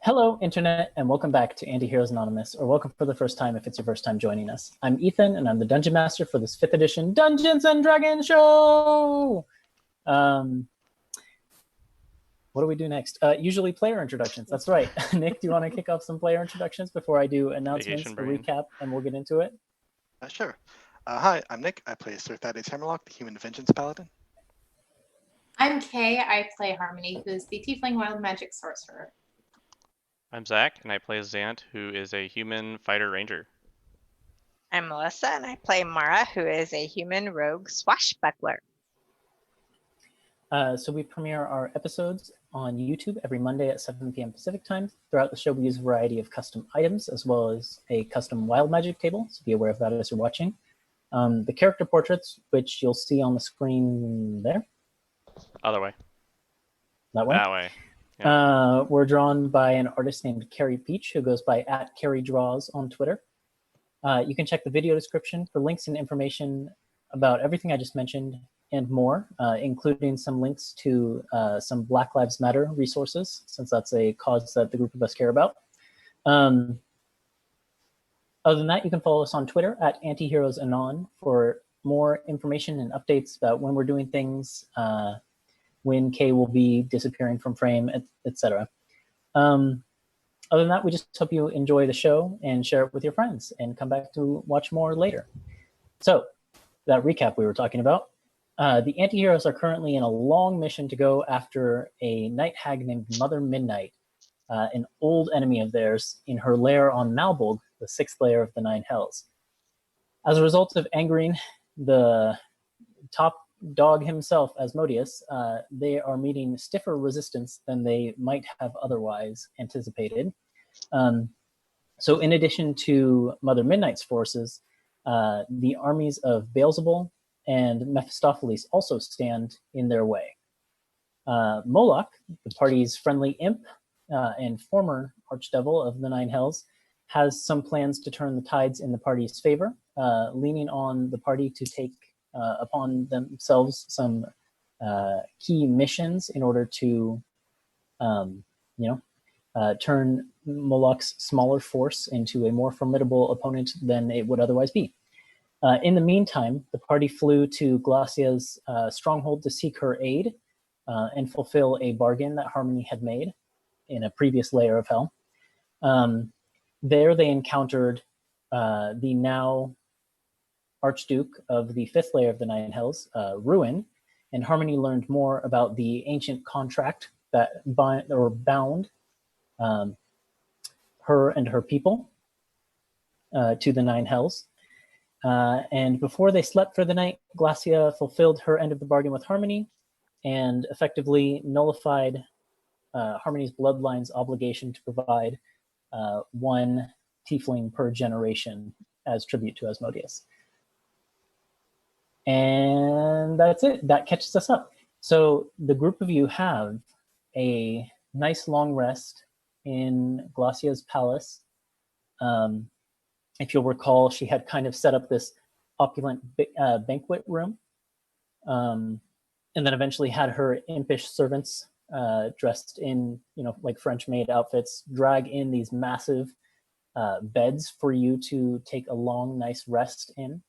Hello, Internet, and welcome back to Antiheroes Anonymous, or welcome for the first time if it's your first time joining us. I'm Ethan, and I'm the Dungeon Master for this 5th edition Dungeons & Dragons show! What do we do next? Usually player introductions, that's right. Nick, do you want to kick off some player introductions before I do announcements, a recap, and we'll get into it? Sure. Hi, I'm Nick. I play Sir Thaddeus Hammerlock, the Human Vengeance Paladin. I'm Kay. I play Harmony, who's the Tiefling Wild Magic Sorcerer. I'm Zach, and I play Zant, who is a human fighter ranger. I'm Melissa, and I play Mara, who is a human rogue swashbuckler. So we premiere our episodes on YouTube every Monday at 7 p.m. Pacific time. Throughout the show, we use a variety of custom items, as well as a custom wild magic table, so be aware of that as you're watching. The character portraits, which you'll see on the screen there. Other way. That way? That way. Yeah. We're drawn by an artist named Carrie Peach, who goes by @CarrieDraws on Twitter. You can check the video description for links and information about everything I just mentioned and more, including some links to some Black Lives Matter resources, since that's a cause that the group of us care about. Other than that, you can follow us on Twitter @AntiheroesAnon for more information and updates about when we're doing things, when Kay will be disappearing from frame, etc. Other than that, we just hope you enjoy the show and share it with your friends and come back to watch more later. So, that recap we were talking about. The Antiheroes are currently in a long mission to go after a night hag named Mother Midnight, an old enemy of theirs, in her lair on Malbolg, the 6th layer of the Nine Hells. As a result of angering the top dog himself, Asmodeus, they are meeting stiffer resistance than they might have otherwise anticipated. So in addition to Mother Midnight's forces, the armies of Beelzebul and Mephistopheles also stand in their way. Moloch, the party's friendly imp and former archdevil of the Nine Hells, has some plans to turn the tides in the party's favor, leaning on the party to take upon themselves some key missions in order to, turn Moloch's smaller force into a more formidable opponent than it would otherwise be. In the meantime, the party flew to Glacia's stronghold to seek her aid and fulfill a bargain that Harmony had made in a previous layer of hell. There they encountered the now Archduke of the 5th layer of the Nine Hells, Ruin, and Harmony learned more about the ancient contract that bound her and her people to the Nine Hells. And before they slept for the night, Glacia fulfilled her end of the bargain with Harmony and effectively nullified Harmony's bloodline's obligation to provide one tiefling per generation as tribute to Asmodeus. And that's it. That catches us up. So the group of you have a nice long rest in Glacia's palace. If you'll recall, she had kind of set up this opulent banquet room, and then eventually had her impish servants dressed in, like French maid outfits, drag in these massive beds for you to take a long, nice rest in.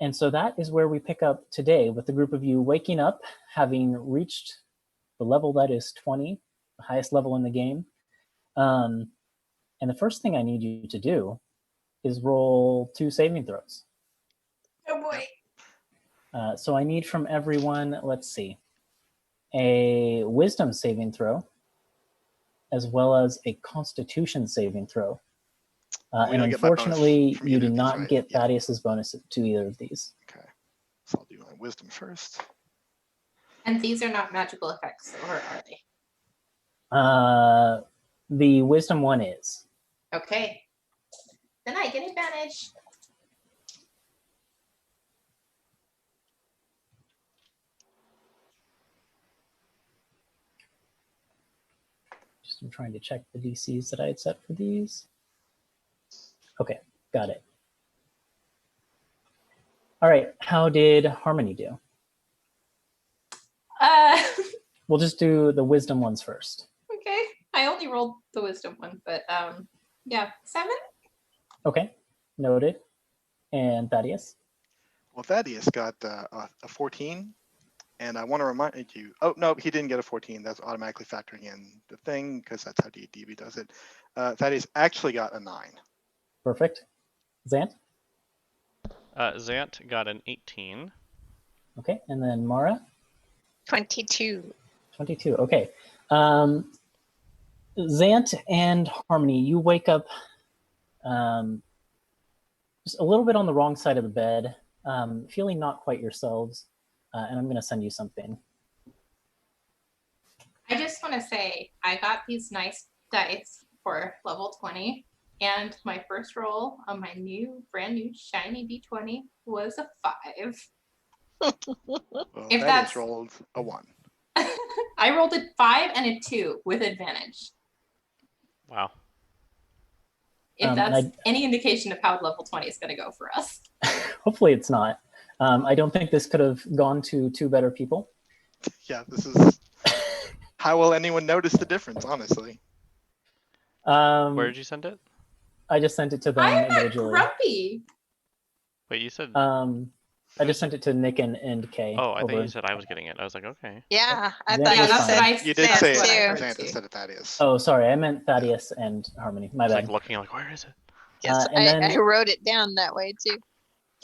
And so that is where we pick up today, with the group of you waking up, having reached the level that is 20, the highest level in the game. And the first thing I need you to do is roll 2 saving throws. Oh boy. So I need from everyone, let's see, a wisdom saving throw, as well as a constitution saving throw. And unfortunately, you do not get Thaddeus's bonus to either of these. Okay, so I'll do my wisdom first. And these are not magical effects, or are they? The wisdom one is. Okay. Then I get advantage. I'm trying to check the DCs that I had set for these. Okay, got it. All right, how did Harmony do? Uh, We'll just do the wisdom ones first. okay. I only rolled the wisdom one, but yeah, 7. Okay, noted. And Thaddeus? Well, Thaddeus got a 14, and I want to remind you. Oh no, he didn't get a 14. That's automatically factoring in the thing because that's how DB does it. Thaddeus actually got a 9. Perfect. Zant? Zant got an 18. Okay, and then Mara? 22. 22. Okay. Zant and Harmony, you wake up just a little bit on the wrong side of the bed, feeling not quite yourselves, and I'm going to send you something. I just want to say I got these nice dice for level 20, and my first roll on my brand new shiny D20 was a 5. Well, If Thaddeus that's- rolled a 1. I rolled a 5 and a 2 with advantage. Wow. If And that's any indication of how level 20 is going to go for us. Hopefully it's not. I don't think this could have gone to 2 better people. Yeah, this is. How will anyone notice the difference? Honestly. Where did you send it? I just sent it to them I'm not individually. grumpy. Wait, you said. I just sent it to Nick and Kay. Oh, I thought over. you said I was getting it. I was like, okay. Yeah, I That thought was you that's fine. what I You did that's say what I it, heard Xanta, too. instead of Thaddeus. Oh, sorry. I meant Thaddeus and Harmony. My It's bad. like looking like, where is it? Yes, and then- I wrote it down that way too.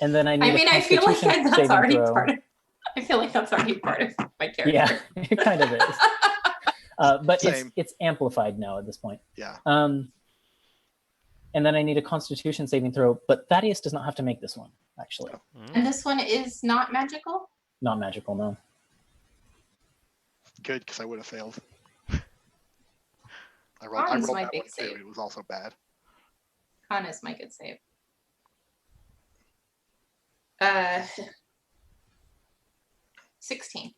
And then I I need mean, a I feel like Constitution that's saving already throw. part of. I feel like that's already part of my character. Yeah, it kind of is. But Same. it's amplified now at this point. Yeah. And then I need a Constitution saving throw, but Thaddeus does not have to make this one, actually. And this one is not magical. Not magical, no. Good, because I would have failed. I Ron's rolled my that big one too. save. It was also bad. Con is my good save. 16.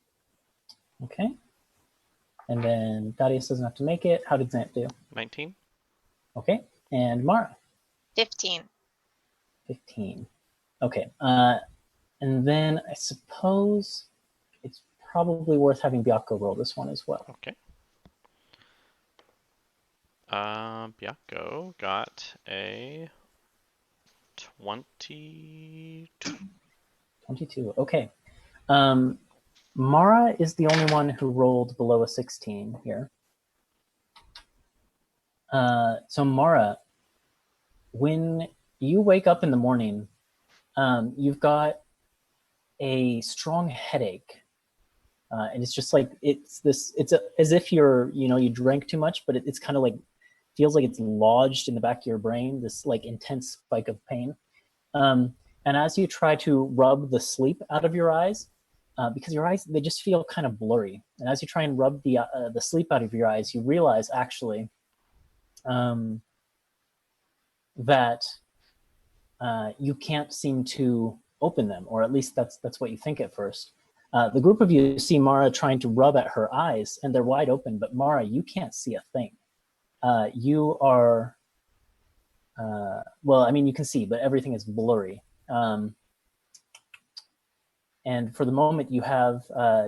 Okay. And then Thaddeus doesn't have to make it. How did Zant do? 19. Okay. And Mara? 15. 15. Okay. And then I suppose it's probably worth having Byakko roll this one as well. Okay. Byakko got a 22. 22. Okay. Mara is the only one who rolled below a 16 here. So Mara, when you wake up in the morning, you've got a strong headache. And it's just like, it's as if you drank too much, but it's kind of like, feels like it's lodged in the back of your brain, this like intense spike of pain. And as you try to rub the sleep out of your eyes, because your eyes, they just feel kind of blurry. And as you try and rub the sleep out of your eyes, you realize actually that you can't seem to open them, or at least that's what you think at first. The group of you see Mara trying to rub at her eyes, and they're wide open, but Mara, you can't see a thing. You are, well, I mean, you can see, but everything is blurry. And for the moment, you have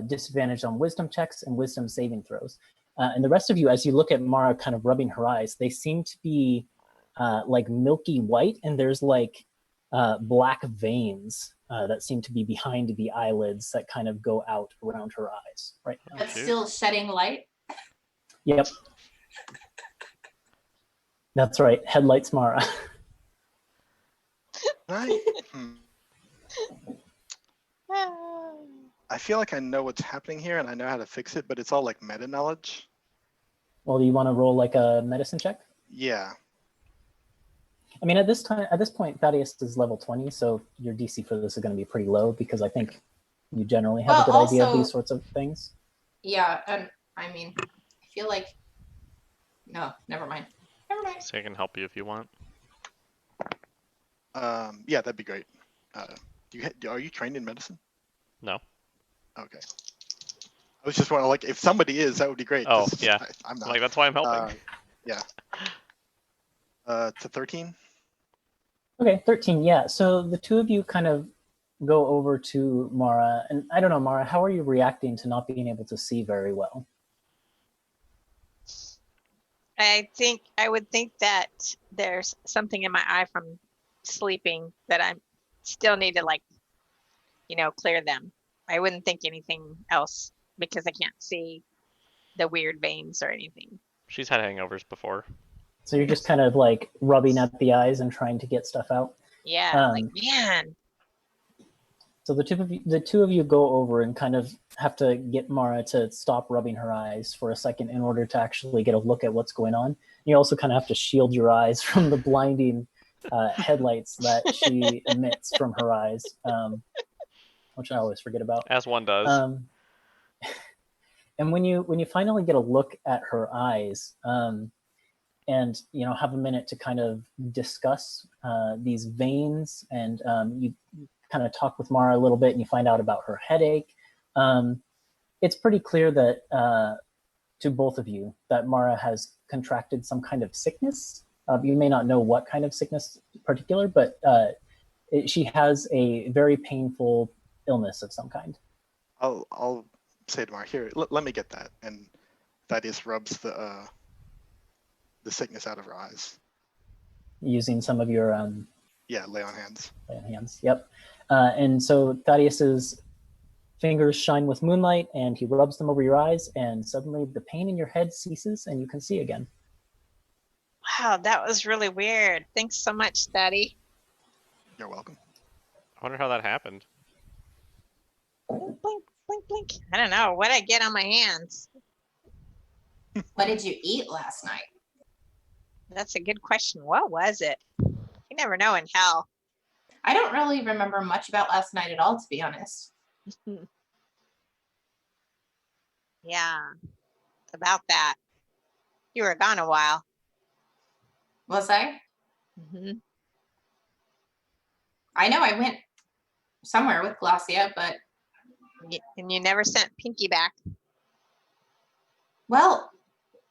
disadvantage on wisdom checks and wisdom saving throws. And the rest of you, as you look at Mara kind of rubbing her eyes, they seem to be like milky white, and there's like black veins that seem to be behind the eyelids that kind of go out around her eyes right now. But still shedding light. Yep. That's right. Headlights Mara. Right. I feel like I know what's happening here and I know how to fix it, but it's all like meta knowledge. Well, do you want to roll like a medicine check? Yeah. I mean, at this point, Thaddeus is level 20, so your DC for this is going to be pretty low because I think you generally have a good Well, idea of also- these sorts of things. Yeah, and I mean, I feel like no, never mind. Never mind. So I can help you if you want. Yeah, that'd be great. Are you trained in medicine? No. Okay. I was just wondering, like, if somebody is, that would be great. Oh, 'cause yeah. I'm not. Like, that's why I'm helping. Yeah. To 13. Okay, 13, yeah. So the two of you kind of go over to Mara, and I don't know, Mara, how are you reacting to not being able to see very well? I would think that there's something in my eye from sleeping that I still need to, like, clear them. I wouldn't think anything else because I can't see the weird veins or anything. She's had hangovers before. So you're just kind of like rubbing at the eyes and trying to get stuff out. Yeah, like, man. So the two of you go over and kind of have to get Mara to stop rubbing her eyes for a second in order to actually get a look at what's going on. You also kind of have to shield your eyes from the blinding headlights that she emits from her eyes, which I always forget about. As one does. And when you finally get a look at her eyes, and have a minute to kind of discuss these veins, and you kind of talk with Mara a little bit, and you find out about her headache. It's pretty clear that to both of you that Mara has contracted some kind of sickness. You may not know what kind of sickness in particular, but she has a very painful illness of some kind. I'll say to Mara, here, let me get that, and Thaddeus rubs the sickness out of her eyes. Using some of your lay on hands. Lay on hands. Yep. And so Thaddeus's fingers shine with moonlight, and he rubs them over your eyes, and suddenly the pain in your head ceases, and you can see again. Wow, that was really weird. Thanks so much, Daddy. You're welcome. I wonder how that happened. Blink, blink, blink, blink. I don't know. What did I get on my hands? What did you eat last night? That's a good question. What was it? You never know in hell. I don't really remember much about last night at all, to be honest. Yeah, about that. You were gone a while. Was I? Mm-hmm. I know I went somewhere with Glacia, but... And you never sent Pinky back. Well,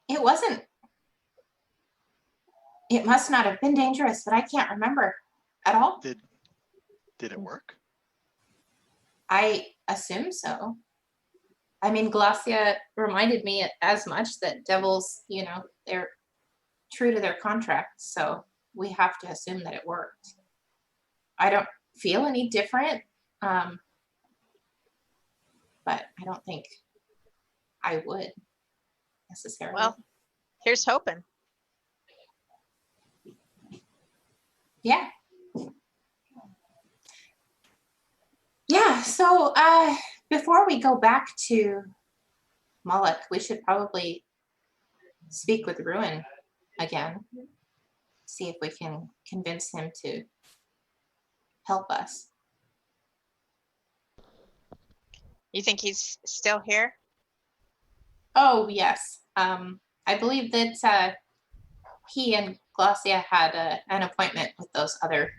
it wasn't... It must not have been dangerous, but I can't remember at all. Did it work? I assume so. I mean, Glacia reminded me as much that devils, they're true to their contracts, so we have to assume that it worked. I don't feel any different, but I don't think I would necessarily. Well, here's hoping. Yeah. Yeah, so before we go back to Moloch, we should probably speak with Ruin again. See if we can convince him to help us. You think he's still here? Oh, yes. I believe that he and Glacia had an appointment with those other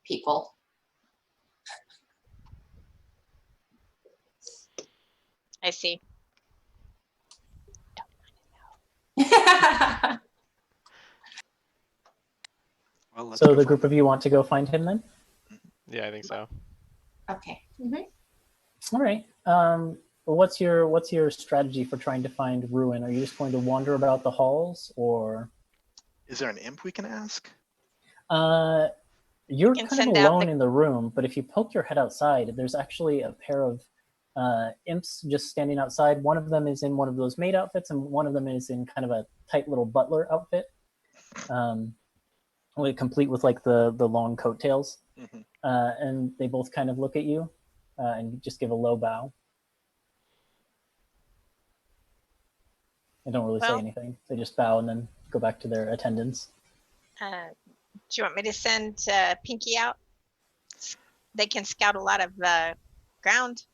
people. I see. Well, let's So go the find group him. of you want to go find him then? Yeah, I think so. Okay. Mm-hmm. All right. Well, what's your strategy for trying to find Ruin? Are you just going to wander about the halls, or? Is there an imp we can ask? You're can kind of send out alone the- in the room, but if you poke your head outside, there's actually a pair of imps just standing outside. One of them is in one of those maid outfits, and one of them is in kind of a tight little butler outfit, complete with like the long coattails. Mhm. And they both kind of look at you and just give a low bow. They don't really say Well- anything. They just bow and then go back to their attendance. Do you want me to send Pinky out? They can scout a lot of ground.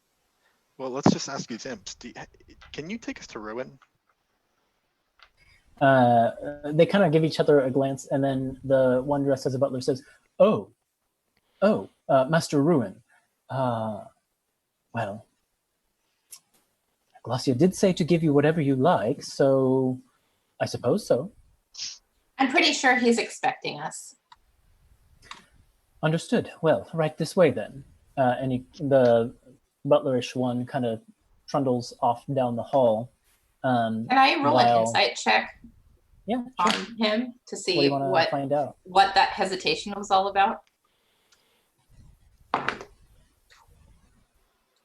Well, let's just ask these imps. Can you take us to Ruin? They kind of give each other a glance, and then the one dressed as a butler says, "Oh, Master Ruin. Well, Glacia did say to give you whatever you like, so I suppose so." I'm pretty sure he's expecting us. Understood. Well, right this way then. And the butlerish one kind of trundles off down the hall. Can I roll an While- insight check? Yeah, sure. on him to What do see you want to find out? what that hesitation was all about?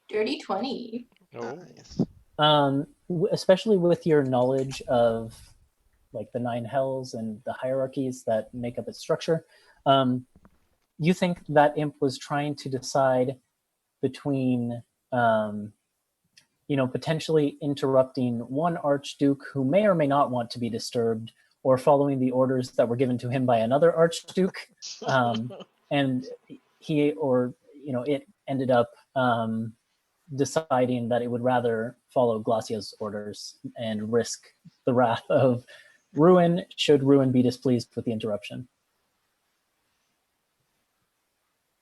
Dirty 20. Oh. Nice. Especially with your knowledge of like the 9 hells and the hierarchies that make up its structure, you think that imp was trying to decide between potentially interrupting one archduke who may or may not want to be disturbed, or following the orders that were given to him by another archduke, and it ended up deciding that it would rather follow Glacia's orders and risk the wrath of Ruin should Ruin be displeased with the interruption.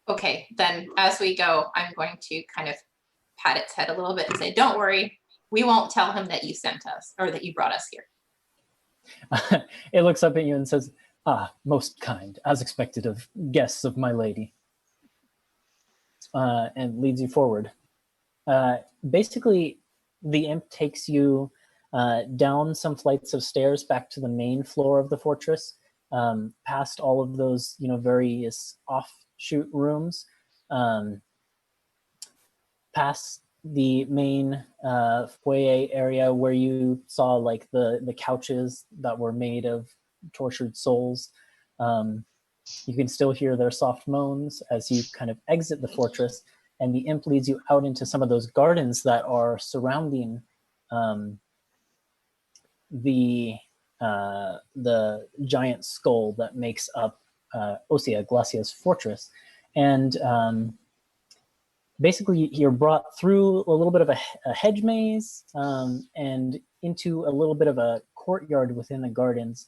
Okay, then as we go, I'm going to kind of pat its head a little bit and say, don't worry, we won't tell him that you sent us or that you brought us here. It looks up at you and says, most kind, as expected of guests of my lady, and leads you forward. Basically, the imp takes you down some flights of stairs back to the main floor of the fortress, past all of those, various offshoot rooms, past the main foyer area where you saw like the couches that were made of tortured souls. You can still hear their soft moans as you kind of exit the fortress, and the imp leads you out into some of those gardens that are surrounding the giant skull that makes up Osea, Glacia's fortress. And basically, you're brought through a little bit of a hedge maze and into a little bit of a courtyard within the gardens,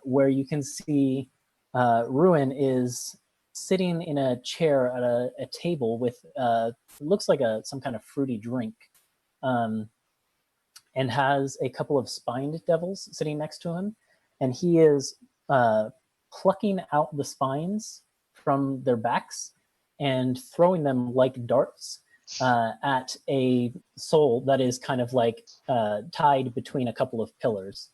where you can see Ruin is sitting in a chair at a table with looks like some kind of fruity drink, and has a couple of spined devils sitting next to him, and he is plucking out the spines from their backs and throwing them like darts at a soul that is kind of like tied between a couple of pillars.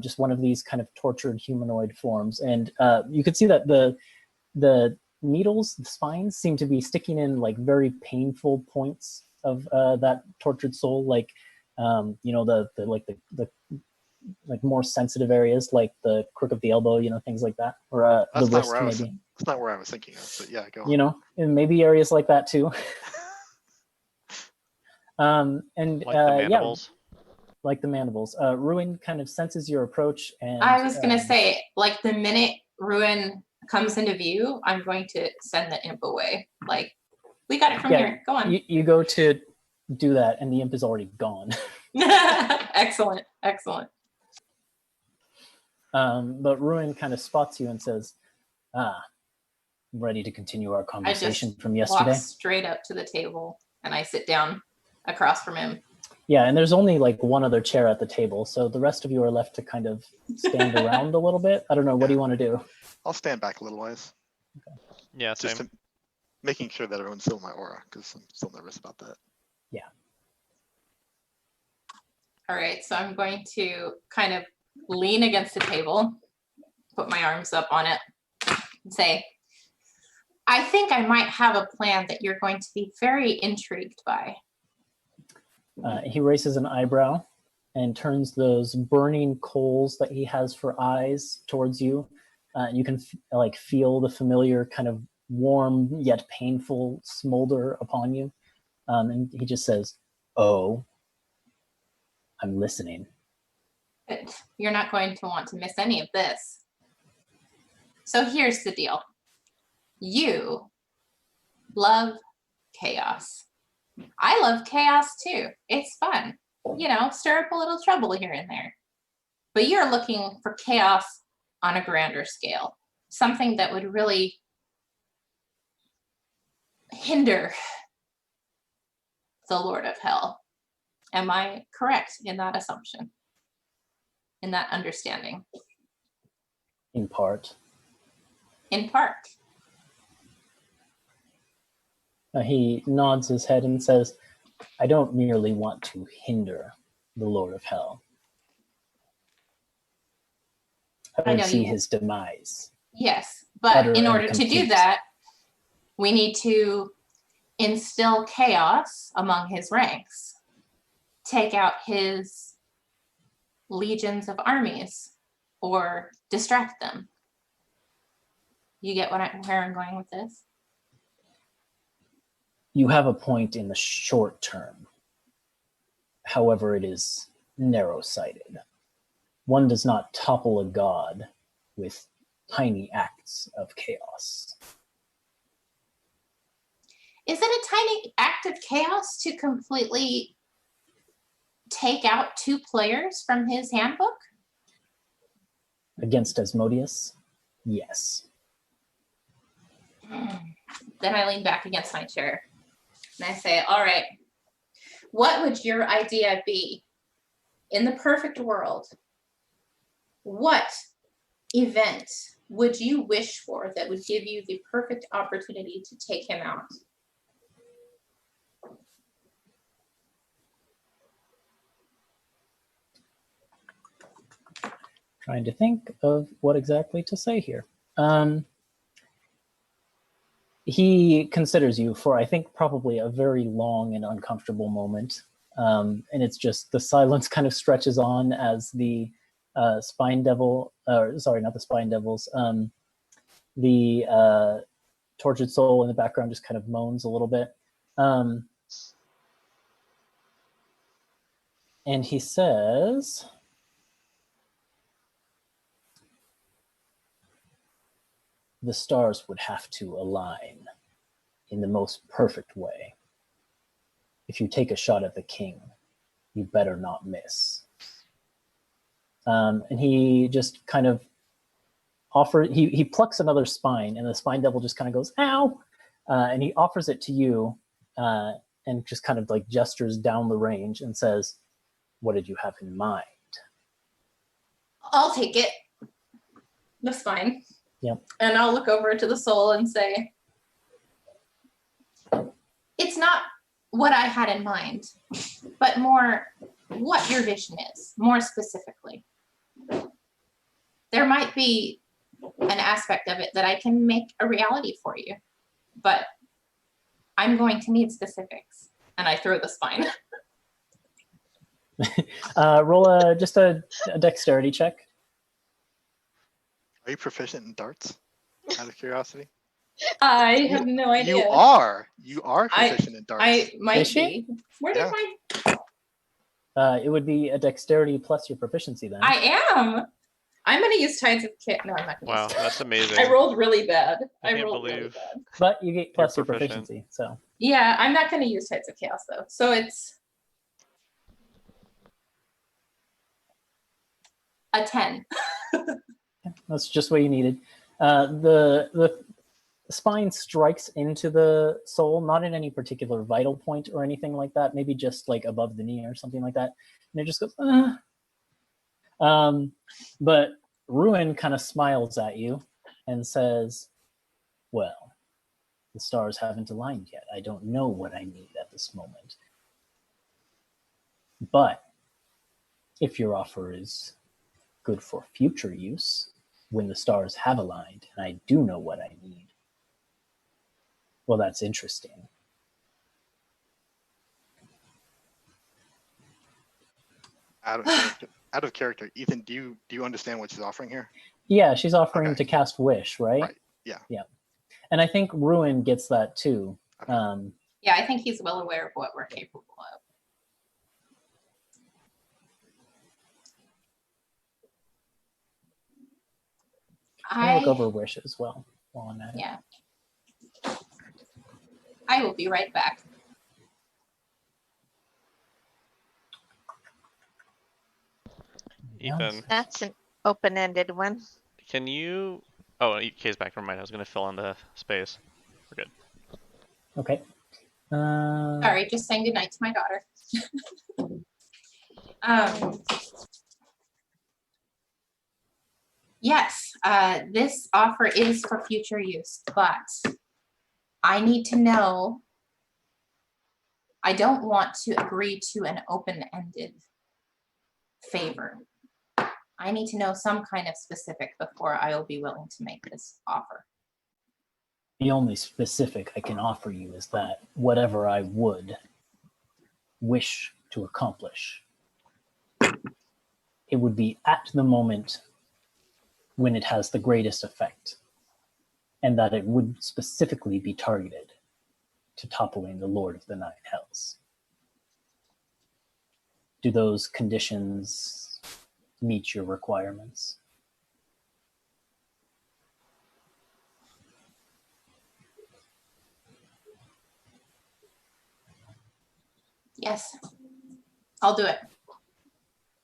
Just one of these kind of tortured humanoid forms. And you could see that the needles, the spines, seem to be sticking in like very painful points of that tortured soul, like the more sensitive areas, like the crook of the elbow, things like that, or the wrist maybe. That's not where I was thinking of, but yeah, go on. And maybe areas like that too. And Like the mandibles. Like the mandibles. Ruin kind of senses your approach, and I was gonna say, like the minute Ruin comes into view, I'm going to send the imp away. Like, we got it from here. Go on. You go to do that, and the imp is already gone. Excellent. But Ruin kind of spots you and says, I'm ready to continue our conversation from yesterday. Walk straight up to the table, and I sit down across from him. Yeah, and there's only like one other chair at the table, so the rest of you are left to kind of stand around a little bit. I don't know, what do you want to do? I'll stand back a little ways. Okay. Yeah, same. Just making sure that everyone's still in my aura, because I'm still nervous about that. Yeah. All right, so I'm going to kind of lean against the table, put my arms up on it, and say, I think I might have a plan that you're going to be very intrigued by. He raises an eyebrow and turns those burning coals that he has for eyes towards you. You can feel the familiar kind of warm yet painful smolder upon you. And he just says, "Oh, I'm listening." But you're not going to want to miss any of this. So here's the deal. You love chaos. I love chaos too. It's fun. Stir up a little trouble here and there. But you're looking for chaos on a grander scale. Something that would really hinder the Lord of Hell. Am I correct in that assumption? In that understanding? In part. In part. He nods his head and says, I don't merely want to hinder the Lord of Hell. I I would know see you- his demise. Yes, but Utter in and order to do complete. that, we need to instill chaos among his ranks, take out his legions of armies, or distract them. You get where I'm going with this? You have a point in the short term. However, it is narrow-sighted. One does not topple a god with tiny acts of chaos. Is it a tiny act of chaos to completely take out 2 players from his handbook? Against Asmodeus, yes. Then I lean back against my chair and I say, all right, what would your idea be in the perfect world? What event would you wish for that would give you the perfect opportunity to take him out? Trying to think of what exactly to say here. He considers you for, I think, probably a very long and uncomfortable moment. And it's just the silence kind of stretches on as the Spine Devil, sorry, not the Spine Devils, the Tortured Soul in the background just kind of moans a little bit. And he says, the stars would have to align in the most perfect way. If you take a shot at the king, you better not miss. And he just kind of he plucks another spine, and the Spine Devil just kind of goes, ow! And he offers it to you, and just kind of like gestures down the range and says, what did you have in mind? I'll take it. That's fine. Yep. And I'll look over to the soul and say, it's not what I had in mind, but more what your vision is, more specifically. There might be an aspect of it that I can make a reality for you, but I'm going to need specifics. And I throw the spine. Roll just a dexterity check. Are you proficient in darts? Out of curiosity. I have no idea. You are proficient in darts. I might Is she? be. Where did my... It would be a dexterity plus your proficiency then. I am. I'm going to use Tides of Chaos. No, I'm not going to Wow, use that's amazing. I rolled really bad. I I can't rolled really believe- bad. But you get plus You're your proficient. proficiency, so. Yeah, I'm not going to use Tides of Chaos though. So it's a 10. That's just what you needed. The spine strikes into the soul, not in any particular vital point or anything like that, maybe just like above the knee or something like that. And it just goes, but Ruin kind of smiles at you and says, well, the stars haven't aligned yet. I don't know what I need at this moment. But if your offer is good for future use, when the stars have aligned and I do know what I need, well, that's interesting. Out of character, Ethan, do you understand what she's offering here? Yeah, she's offering Okay. to cast Wish, right? Right. Yeah. Yeah. And I think Ruin gets that too. Okay. Yeah, I think he's well aware of what we're capable of. I'll look over Wish as well while I'm at it. Yeah. I will be right back. Ethan, That's an open-ended one. can you? Oh, Kay's back. Never mind. I was gonna fill in the space. We're good. Okay. Sorry, just saying goodnight to my daughter. Yes, this offer is for future use, but I need to know. I don't want to agree to an open-ended favor. I need to know some kind of specific before I will be willing to make this offer. The only specific I can offer you is that whatever I would wish to accomplish, it would be at the moment when it has the greatest effect, and that it would specifically be targeted to toppling the Lord of the Nine Hells. Do those conditions meet your requirements? Yes, I'll do it.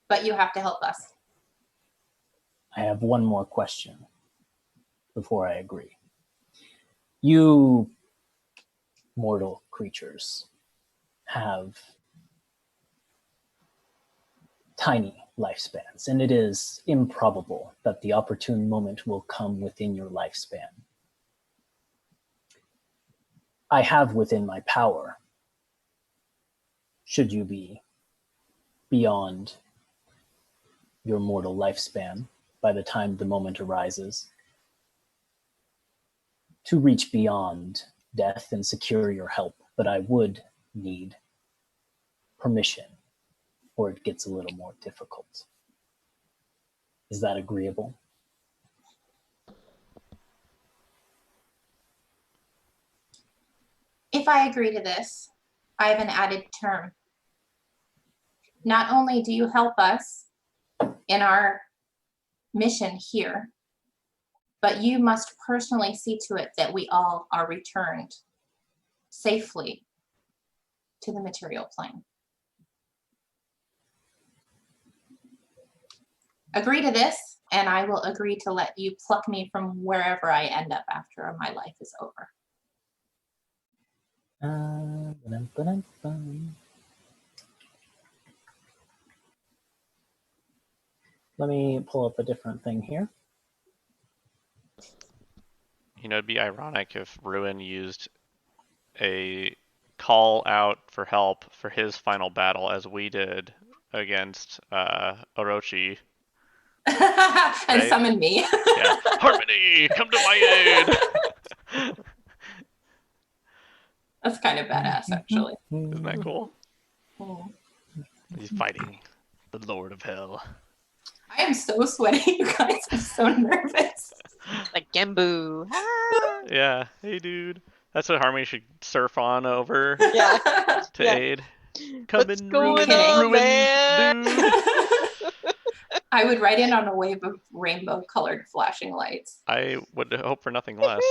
But you have to help us. I have one more question before I agree. You mortal creatures have tiny lifespans, and it is improbable that the opportune moment will come within your lifespan. I have within my power, should you be beyond your mortal lifespan by the time the moment arises, to reach beyond death and secure your help, but I would need permission, or it gets a little more difficult. Is that agreeable? If I agree to this, I have an added term. Not only do you help us in our mission here, but you must personally see to it that we all are returned safely to the material plane. Agree to this, and I will agree to let you pluck me from wherever I end up after my life is over. Let me pull up a different thing here. You know, it'd be ironic if Ruin used a call out for help for his final battle as we did against Orochi. And Right? summon me. Yeah. Harmony, come to my aid! That's kind of badass, actually. Isn't that cool? Mm. He's fighting the Lord of Hell. I am so sweaty, you guys. I'm so nervous. Like Gembu. Ah! Yeah. Hey, dude. That's what Harmony should surf on over Yeah. to Yeah. aid. What's Coming, going on, ruin, man? dude. I would ride in on a wave of rainbow-colored flashing lights. I would hope for nothing less.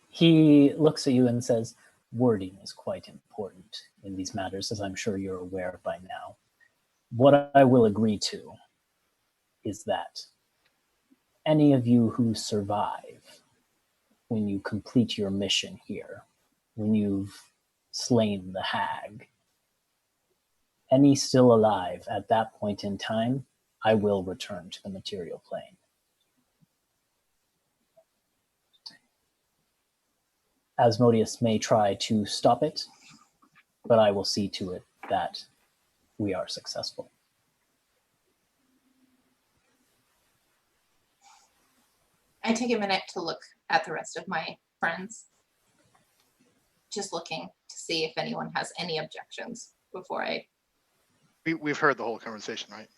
He looks at you and says, wording is quite important in these matters, as I'm sure you're aware by now. What I will agree to is that any of you who survive when you complete your mission here, when you've slain the hag, any still alive at that point in time, I will return to the material plane. Asmodeus may try to stop it, but I will see to it that we are successful. I take a minute to look at the rest of my friends. Just looking to see if anyone has any objections before I... We've heard the whole conversation, right?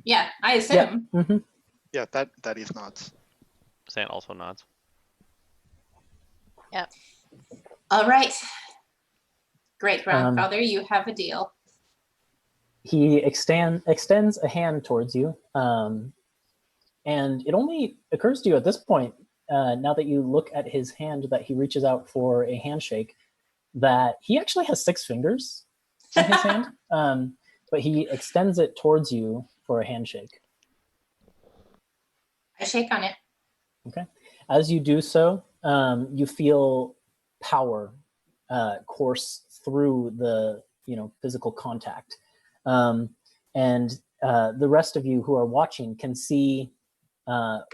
Yeah, I assume. Yeah. Mm-hmm. Yeah, that is nuts. Zant also nods. All right. Great grandfather, you have a deal. He extends a hand towards you, and it only occurs to you at this point, now that you look at his hand, that he reaches out for a handshake, that he actually has 6 fingers in his hand, but he extends it towards you for a handshake. I shake on it. Okay. As you do so, you feel power course through the physical contact, and the rest of you who are watching can see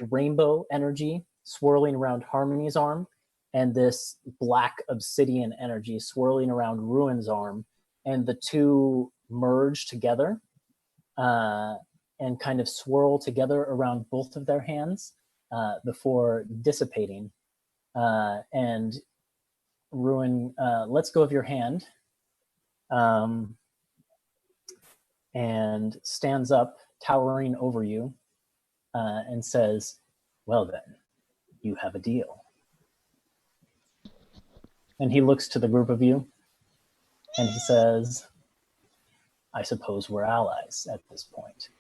rainbow energy swirling around Harmony's arm, and this black obsidian energy swirling around Ruin's arm, and the two merge together and kind of swirl together around both of their hands before dissipating. And Ruin lets go of your hand and stands up, towering over you, and says, "Well then, you have a deal." And he looks to the group of you and he says, "I suppose we're allies at this point."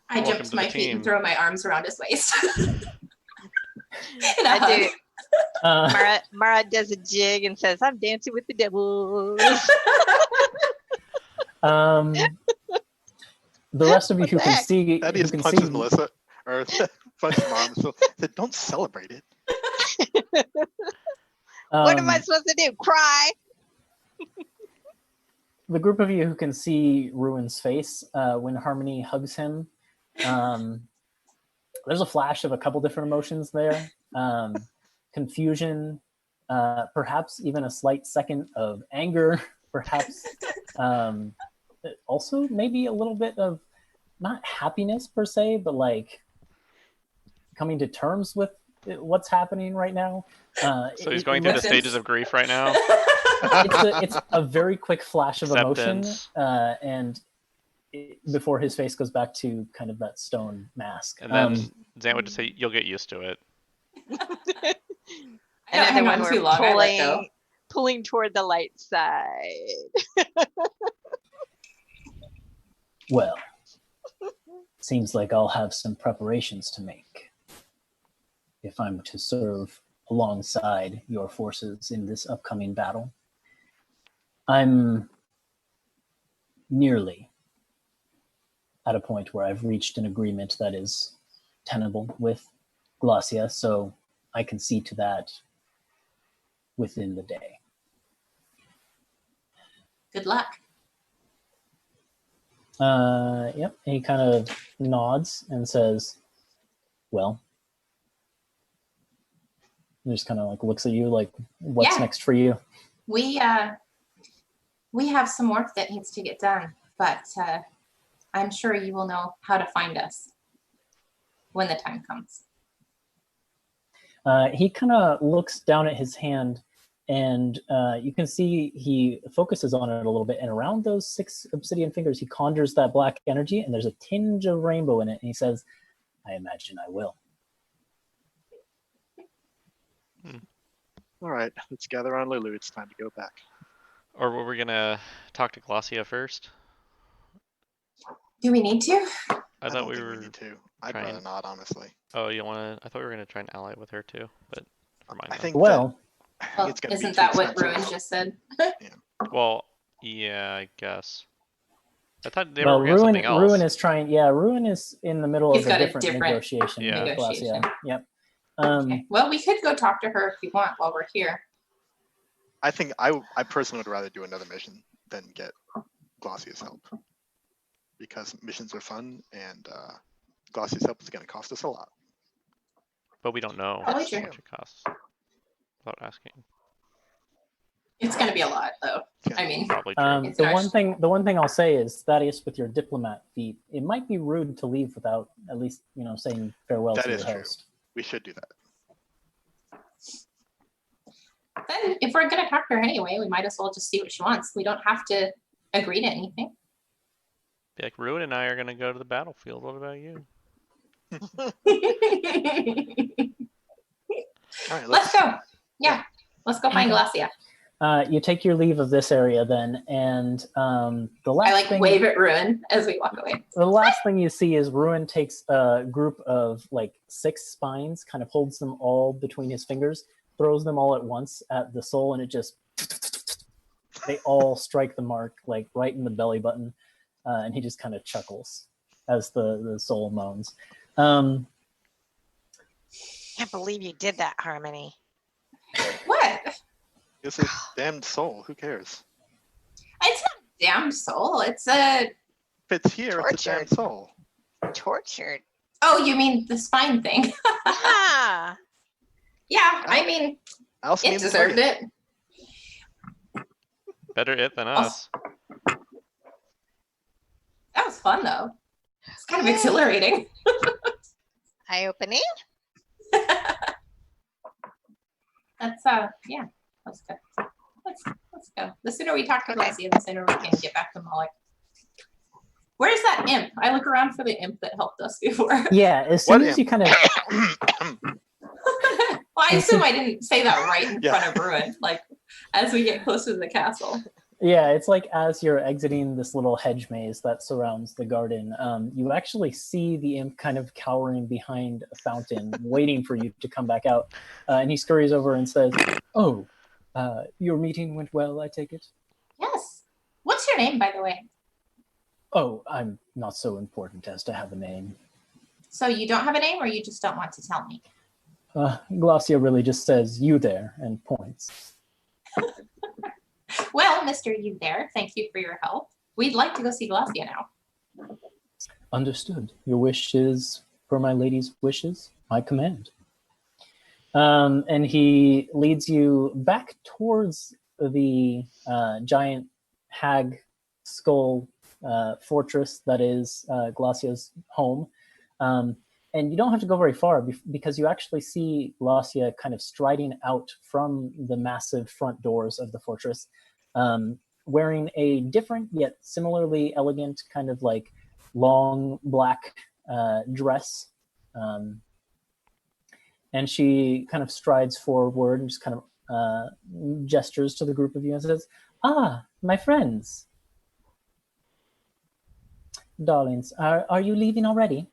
I Welcome jump to to my the feet and team. throw my arms around his waist. I do. Uh, Mara does a jig and says, "I'm dancing with the devil." the rest of you What who the can heck? see, Thaddeus who can punches see, Melissa, or punches Mom. So said, "Don't celebrate it." What am I um, supposed to do? Cry? the group of you who can see Ruin's face when Harmony hugs him, there's a flash of a couple different emotions there. Confusion, perhaps even a slight second of anger, perhaps also maybe a little bit of not happiness per se, but like coming to terms with what's happening right now. So he's going through the stages of grief right now. It's a very quick flash of emotion, Acceptance. and before his face goes back to kind of that stone mask. And then Zan would just say, "You'll get used to it." I And don't hang then on when too we're long. I let go. pulling toward the light side. Well, seems like I'll have some preparations to make if I'm to serve alongside your forces in this upcoming battle. I'm nearly at a point where I've reached an agreement that is tenable with Glossia, so I can see to that within the day. Good luck. Yep. And he kind of nods and says, "Well," and just kind of like looks at you like, "What's Yeah. next for you?" We have some work that needs to get done, but I'm sure you will know how to find us when the time comes. He kind of looks down at his hand, and you can see he focuses on it a little bit. And around those 6 obsidian fingers, he conjures that black energy, and there's a tinge of rainbow in it. And he says, "I imagine I will." All right, let's gather on Lulu. It's time to go back. Or were we gonna talk to Glossia first? Do we need to? I don't thought we think were. we need to. I'd trying- rather not, honestly. Oh, you want to? I thought we were gonna try and ally with her too, but never mind. I then. think Well, Well, it's gonna be isn't too that what expensive. Ruin just said? Well, yeah, I guess. I thought they well, were working on something else. Ruin is trying. Yeah, Ruin is in the middle He's of a got a different different negotiation. Yeah. with negotiation. Glossia. Yep. Okay. Well, we could go talk to her if you want while we're here. I think I personally would rather do another mission than get Glossia's help, because missions are fun, and Glossia's help is going to cost us a lot. But we don't know Probably how true. much it costs without asking. It's going to be a lot, though. It's gonna I mean, Probably true. It's The not- one thing I'll say is, Thaddeus, with your diplomat feat, it might be rude to leave without at least saying farewell That to is your true. host. We should do that. then if we're going to talk to her anyway, we might as well just see what she wants. We don't have to agree to anything. Be like, Ruin and I are gonna go to the battlefield. What about you? All right, Let's go. Yeah. Let's go find Glossia. You take your leave of this area then, and the last I like thing wave at Ruin as we walk away. the last thing you see is Ruin takes a group of like 6 spines, kind of holds them all between his fingers, throws them all at once at the soul, and it just they all strike the mark like right in the belly button, and he just kind of chuckles as the soul moans. Can't believe you did that, Harmony. What? It's a damned soul. Who cares? It's not a damn soul. It's a. If it's here, it's a damn Tortured. soul. Tortured. Oh, you mean the spine thing? Ah, Yeah, I mean, I also it mean the deserved target. it. Better it than us. fun though. It's kind of exhilarating. Eye-opening. That's yeah. Let's go. Let's go. The sooner we talk to Glacia, the sooner we can get back to Moloch. Where's that imp? I look around for the imp that helped us before. Yeah, as soon as you kind of Well, I assume I didn't say that right in front of Ruin, like as we get closer to the castle. Yeah, it's like as you're exiting this little hedge maze that surrounds the garden, you actually see the imp kind of cowering behind a fountain, waiting for you to come back out. And he scurries over and says, "Oh, your meeting went well, I take it?" Yes. What's your name, by the way? Oh, I'm not so important as to have a name. So you don't have a name, or you just don't want to tell me? Glacia really just says, "You there," and points. Well, Mr. You there, thank you for your help. We'd like to go see Glacia now. Understood. Your wish is for my lady's wishes, my command. And he leads you back towards the giant hag skull fortress that is Glacia's home. And you don't have to go very far because you actually see Glacia kind of striding out from the massive front doors of the fortress, wearing a different yet similarly elegant kind of like long black dress. And she kind of strides forward and just kind of gestures to the group of you and says, "Ah, my friends. Darlings, are you leaving already?"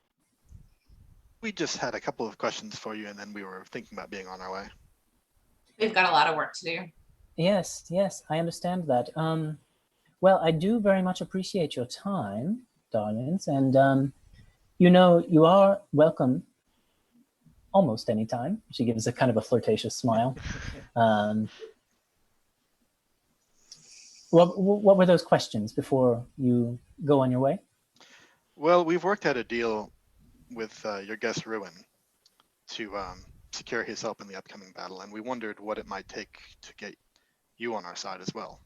We just had a couple of questions for you, and then we were thinking about being on our way. We've got a lot of work to do. Yes, I understand that. Well, I do very much appreciate your time, darlings, and you know, you are welcome almost any time. She gives a kind of a flirtatious smile. What were those questions before you go on your way? Well, we've worked out a deal with your guest Ruin to secure his help in the upcoming battle, and we wondered what it might take to get you on our side as well.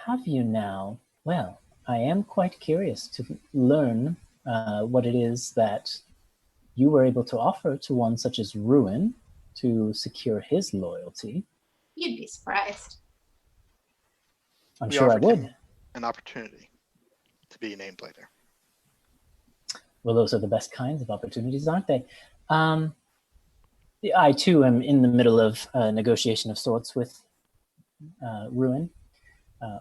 Have you now? Well, I am quite curious to learn what it is that you were able to offer to one such as Ruin to secure his loyalty. You'd be surprised. I'm We sure I offered him would. an opportunity to be named later. Well, those are the best kinds of opportunities, aren't they? I too am in the middle of a negotiation of sorts with Ruin.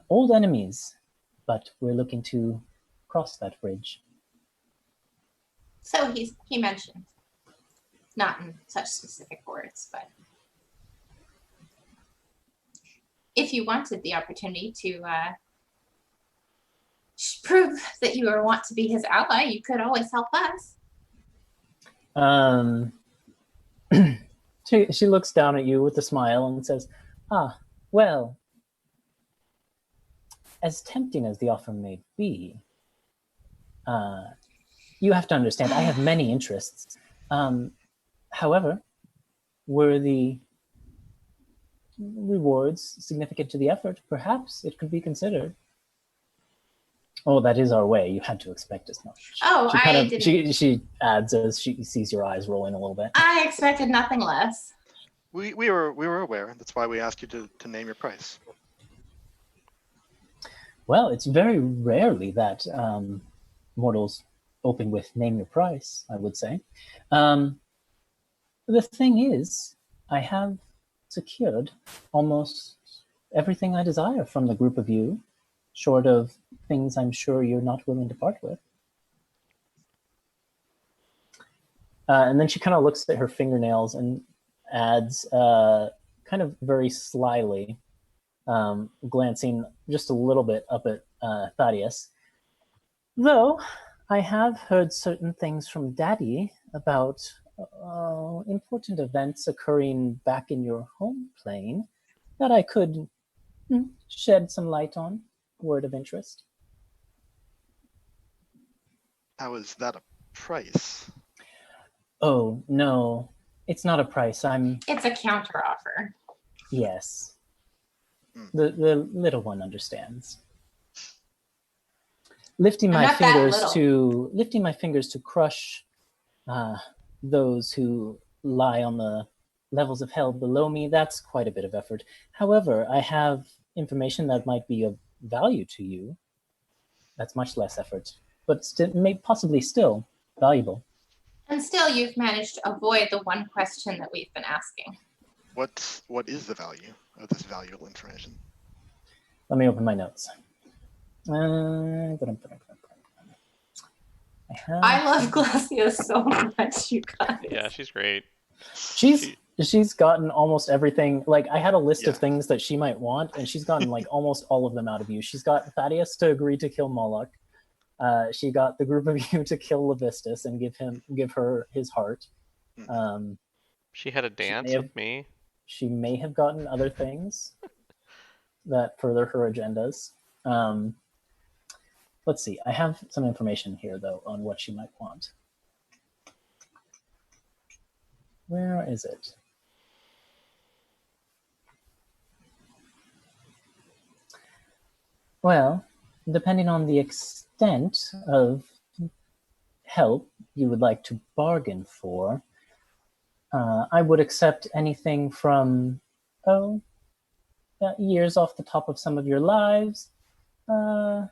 Old enemies, but we're looking to cross that bridge. So he mentioned, not in such specific words, but if you wanted the opportunity to prove that you want to be his ally, you could always help us. She looks down at you with a smile and says, "Ah, well, as tempting as the offer may be, you have to understand, I have many interests. However, were the rewards significant to the effort, perhaps it could be considered." Oh, that is our way. You had to expect as much. Oh, She adds as she sees your eyes rolling a little bit. I expected nothing less. We were aware. That's why we asked you to name your price. Well, it's very rarely that mortals open with name your price, I would say. The thing is, I have secured almost everything I desire from the group of you, short of things I'm sure you're not willing to part with. And then she kind of looks at her fingernails and adds, kind of very slyly, glancing just a little bit up at Thaddeus. Though I have heard certain things from Daddy about important events occurring back in your home plane that I could shed some light on. Word of interest. How is that a price? Oh, no. It's not a price. It's a counter offer. Yes. The little one understands. lifting I'm my not that fingers to crush those who lie on the levels of hell below me. That's quite a bit of effort. However, I have information that might be of value to you. That's much less effort, but may possibly still valuable. And still, you've managed to avoid the one question that we've been asking. What is the value of this valuable information? Let me open my notes. I love Glacia so much, you guys. Yeah, she's great. She's gotten almost everything. Like, I had a list of Yeah. things that she might want, and she's gotten like almost all of them out of you. She's got Thaddeus to agree to kill Moloch. She got the group of you to kill Levistus and give her his heart. She had a dance with me. She may have gotten other things that further her agendas. Let's see. I have some information here, though, on what she might want. Where is it? Well, depending on the extent of help you would like to bargain for, I would accept anything from, years off the top of some of your lives. A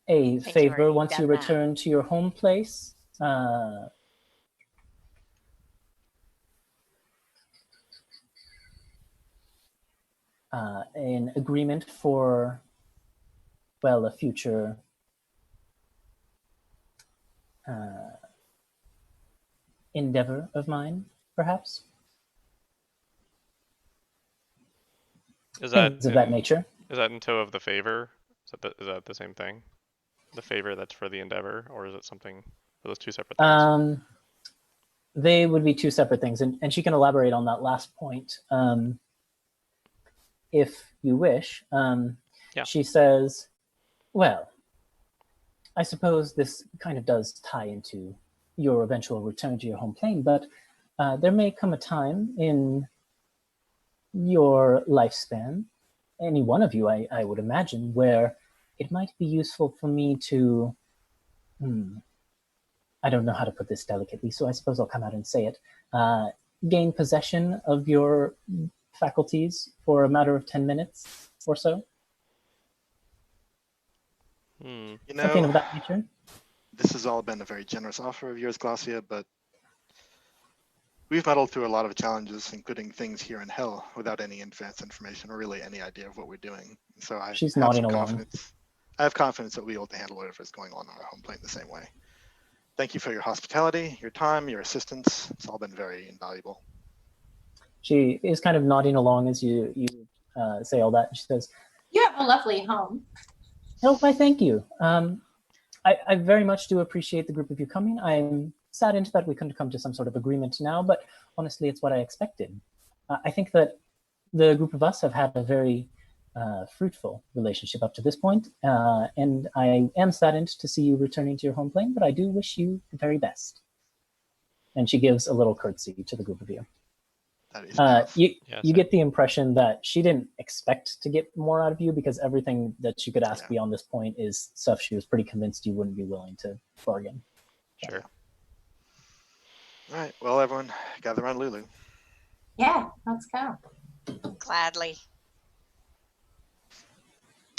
Thanks, favor already once you done that. return to your home place. An agreement for, well, a future endeavor of mine, perhaps. Is that Things of that nature. Is that in tow of the favor? Is that the same thing? The favor that's for the endeavor, or is it something? Are those two separate things? They would be two separate things, and she can elaborate on that last point if you wish. Yeah. She says, well, I suppose this kind of does tie into your eventual return to your home plane, but there may come a time in your lifespan, any one of you, I would imagine, where it might be useful for me to, I don't know how to put this delicately, so I suppose I'll come out and say it, gain possession of your faculties for a matter of 10 minutes or so. You Something know, of that nature. this has all been a very generous offer of yours, Glacia, but we've muddled through a lot of challenges, including things here in hell, without any advanced information or really any idea of what we're doing. So She's have nodding some along. confidence. I have confidence that we'll be able to handle whatever is going on our home plane the same way. Thank you for your hospitality, your time, your assistance. It's all been very invaluable. She is kind of nodding along as you say all that. She says, You have a lovely home. "Oh, why, thank you. I very much do appreciate the group of you coming. I'm saddened that we couldn't come to some sort of agreement now, but honestly, it's what I expected. I think that the group of us have had a very fruitful relationship up to this point, and I am saddened to see you returning to your home plane, but I do wish you the very best." And she gives a little curtsy to the group of you. That is enough. You get the impression that she didn't expect to get more out of you, because everything that she could ask Yeah. beyond this point is stuff she was pretty convinced you wouldn't be willing to bargain. Sure. All right, well, everyone, gather around Lulu. Yeah, let's go. Gladly.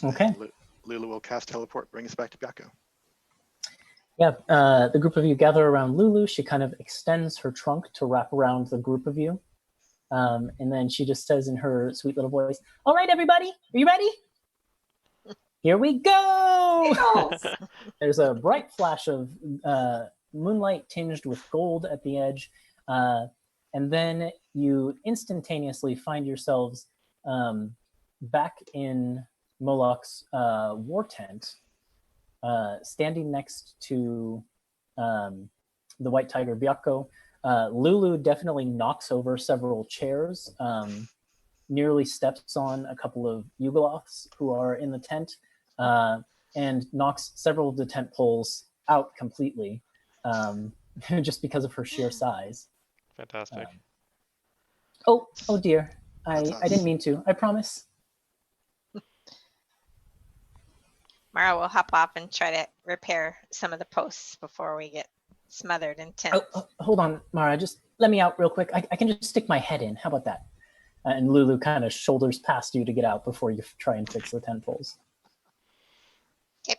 Okay. And Lulu will cast teleport, bring us back to Byako. Yeah, the group of you gather around Lulu. She kind of extends her trunk to wrap around the group of you. And then she just says in her sweet little voice, "All right, everybody, are you ready? Here we go!" There's a bright flash of moonlight tinged with gold at the edge. And then you instantaneously find yourselves back in Moloch's war tent, standing next to the White Tiger Byako. Lulu definitely knocks over several chairs, nearly steps on a couple of Yugoloths who are in the tent, and knocks several of the tent poles out completely, just because of her sheer size. Fantastic. Oh dear. That's I didn't mean to. I promise. Mara will hop off and try to repair some of the posts before we get smothered in tents. Hold on, Mara. Just let me out real quick. I can just stick my head in. How about that? And Lulu kind of shoulders past you to get out before you try and fix the tent poles. Did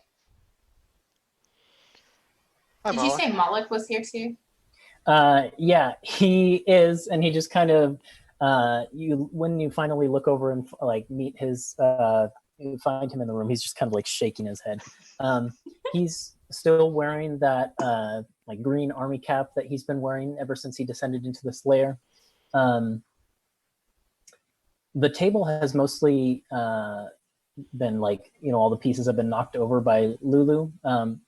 you say Moloch was here too? Yeah, he is, and he just kind of when you finally look over and like meet his you find him in the room, he's just kind of like shaking his head. He's still wearing that like green army cap that he's been wearing ever since he descended into this lair. The table has mostly been like, all the pieces have been knocked over by Lulu,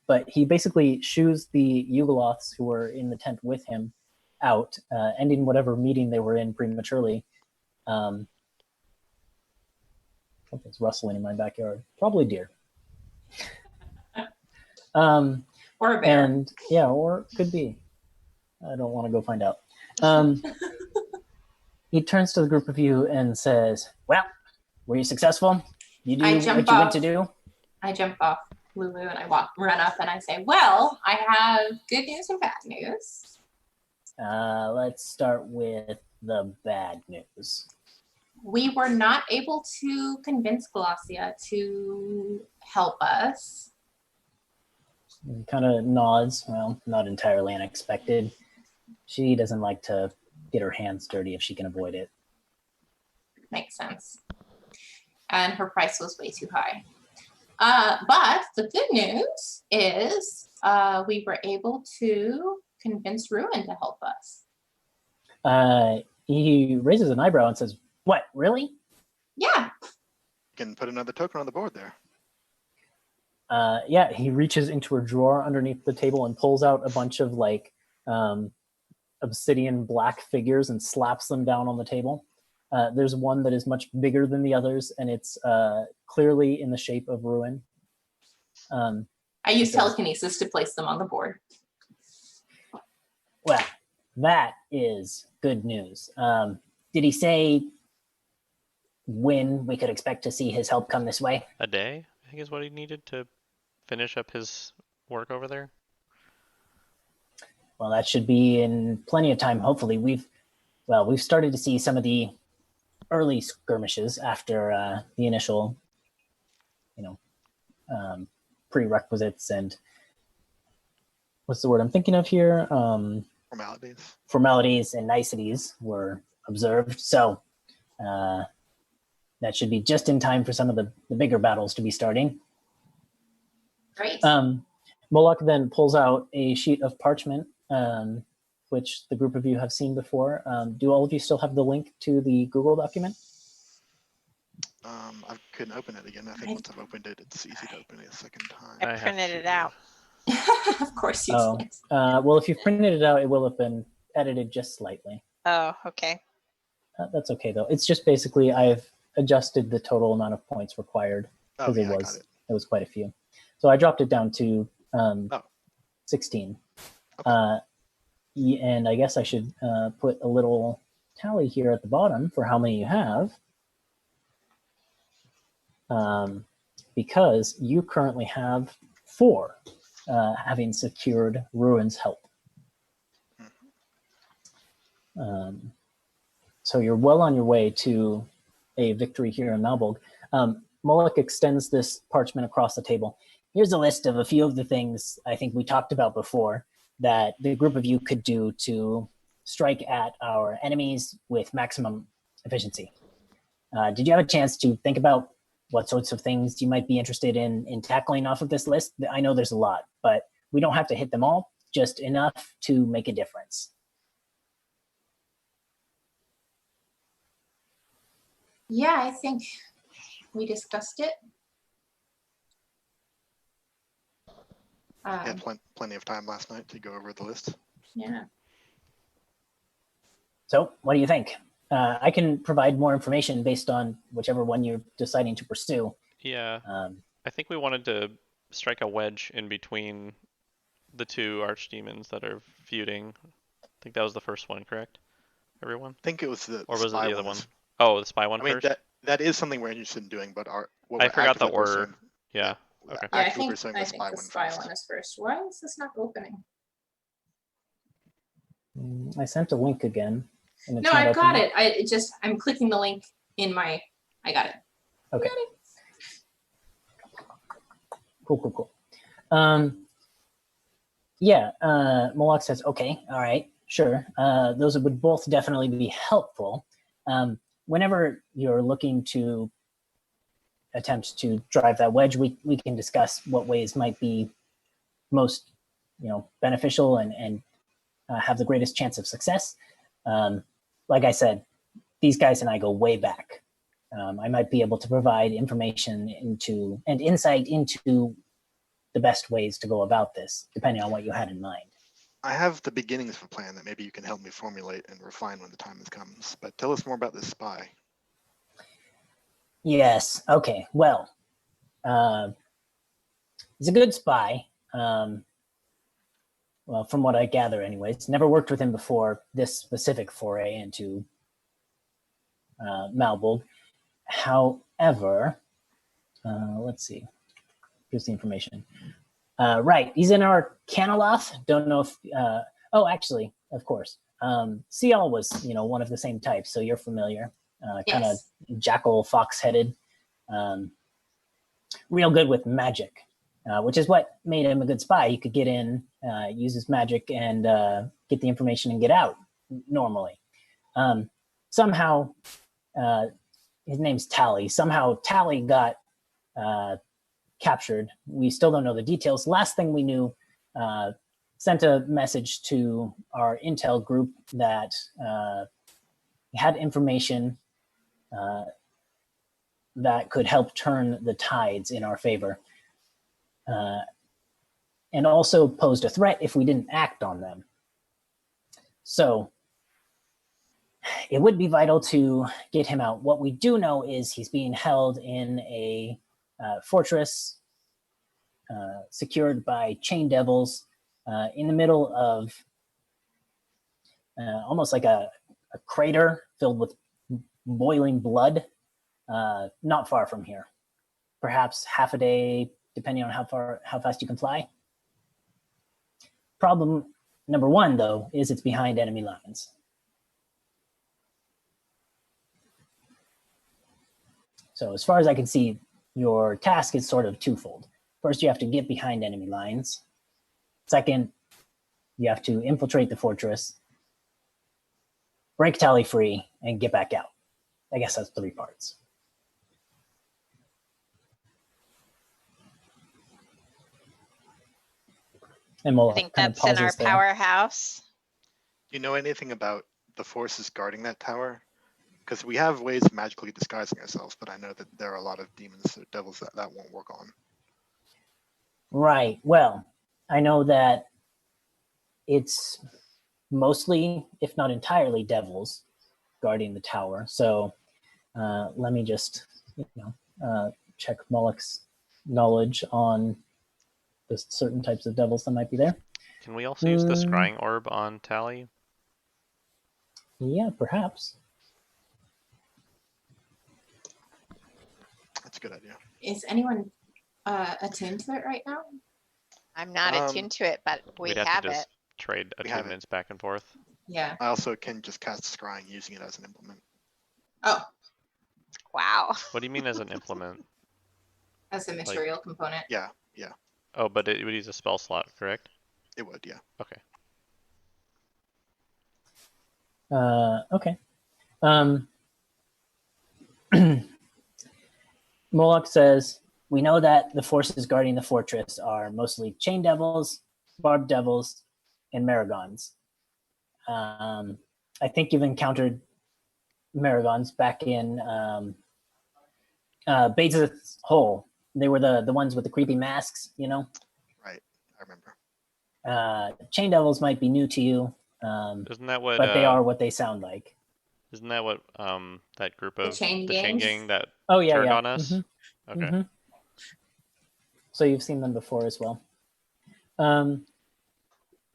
but he basically shoos the Yugoloths who were in the tent with him out, ending whatever meeting they were in prematurely. Something's rustling in my backyard. Probably deer. Or a bear. And yeah, or could be. I don't want to go find out. He turns to the group of you and says, "Well, were you successful? You do what you went to do?" I jump off Lulu and I run up and I say, "Well, I have good news and bad news." Let's start with the bad news. We were not able to convince Glossia to help us. He kind of nods. Well, not entirely unexpected. She doesn't like to get her hands dirty if she can avoid it. Makes sense. And her price was way too high. But the good news is we were able to convince Ruin to help us. He raises an eyebrow and says, "What, really?" Yeah. You can put another token on the board there. Yeah, he reaches into a drawer underneath the table and pulls out a bunch of like obsidian black figures and slaps them down on the table. There's one that is much bigger than the others, and it's clearly in the shape of Ruin. I use telekinesis to place them on the board. Well, that is good news. Did he say when we could expect to see his help come this way? A day, I think, is what he needed to finish up his work over there. Well, that should be in plenty of time. Hopefully, we've started to see some of the early skirmishes after the initial, prerequisites and what's the word I'm thinking of here? Formalities and niceties were observed. So that should be just in time for some of the bigger battles to be starting. Great. Moloch then pulls out a sheet of parchment, which the group of you have seen before. Do all of you still have the link to the Google document? I couldn't open it again. I think once I've opened it, it's easy to open it a second time. I printed it out. Of course you did. Well, if you've printed it out, it will have been edited just slightly. Oh, okay. That's okay, though. It's just basically I've adjusted the total amount of points required because it was quite a few. So I dropped it down to 16. Okay. And I guess I should put a little tally here at the bottom for how many you have. Because you currently have 4, having secured Ruin's help. So you're well on your way to a victory here in Malbolg. Moloch extends this parchment across the table. Here's a list of a few of the things I think we talked about before that the group of you could do to strike at our enemies with maximum efficiency. Did you have a chance to think about what sorts of things you might be interested in tackling off of this list? I know there's a lot, but we don't have to hit them all, just enough to make a difference. Yeah, I think we discussed it. Had plenty of time last night to go over the list. Yeah. So what do you think? I can provide more information based on whichever one you're deciding to pursue. Yeah, I think we wanted to strike a wedge in between the 2 archdemons that are feuding. I think that was the first one, correct? Everyone? I think it was the Or was it spy the other one? ones. Oh, the spy one I mean, first? that is something we're interested in doing, but I forgot the order. Yeah. Okay. Yeah, I Actually, think, pursuing I the think spy the one spy first. one is first. Why is this not opening? I sent a link again. And it's No, not I've got opening. it. I'm clicking the link in my, I got it. Okay. Got it. Cool. Yeah, Moloch says, okay, all right, sure. Those would both definitely be helpful. Whenever you're looking to attempt to drive that wedge, we can discuss what ways might be most, beneficial and have the greatest chance of success. Like I said, these guys and I go way back. I might be able to provide information and insight into the best ways to go about this, depending on what you had in mind. I have the beginnings of a plan that maybe you can help me formulate and refine when the time comes. But tell us more about this spy. Yes. Okay. Well, he's a good spy. Well, from what I gather, anyways. Never worked with him before this specific foray into Malbolg. However, let's see. Here's the information. Right. He's in our Canaloth. Don't know if. Oh, actually, of course. Cial was, one of the same types, so you're familiar. Kind of Yes. jackal, fox-headed. Real good with magic, which is what made him a good spy. He could get in, use his magic, and get the information and get out normally. Somehow, his name's Tally. Somehow Tally got captured. We still don't know the details. Last thing we knew, sent a message to our intel group that had information that could help turn the tides in our favor, and also posed a threat if we didn't act on them. So it would be vital to get him out. What we do know is he's being held in a fortress secured by chain devils in the middle of almost like a crater filled with boiling blood, not far from here. Perhaps half a day, depending on how fast you can fly. Problem number one, though, is it's behind enemy lines. So as far as I can see, your task is sort of twofold. First, you have to get behind enemy lines. Second, you have to infiltrate the fortress, break Tally free, and get back out. I guess that's 3 parts. And I Moloch think kind of that's in our pauses there. powerhouse. Do you know anything about the forces guarding that tower? Because we have ways of magically disguising ourselves, but I know that there are a lot of demons or devils that won't work on. Right. Well, I know that it's mostly, if not entirely, devils guarding the tower. So let me just, check Moloch's knowledge on the certain types of devils that might be there. Can we also use the scrying orb on Tally? Yeah, perhaps. That's a good idea. Is anyone attuned to it right now? I'm not attuned to it, but we We'd have to it. just trade We have it. attunements back and forth. Yeah. I also can just cast scrying using it as an implement. Oh, Wow. What do you mean as an implement? as a material component. Yeah, Oh, but it would use a spell slot, correct? it would, yeah. Okay. Okay. Moloch says, we know that the forces guarding the fortress are mostly chain devils, barbed devils, and maragons. I think you've encountered maragons back in Bazaar's Hole. They were the ones with the creepy masks, Right, I remember. Chain devils might be new to you, Isn't that what? but they are what they sound like. Isn't that what? That group The of chain the chain gangs? gang that Oh yeah, turned yeah. on us. Mhm. Okay. Mhm. So you've seen them before as well.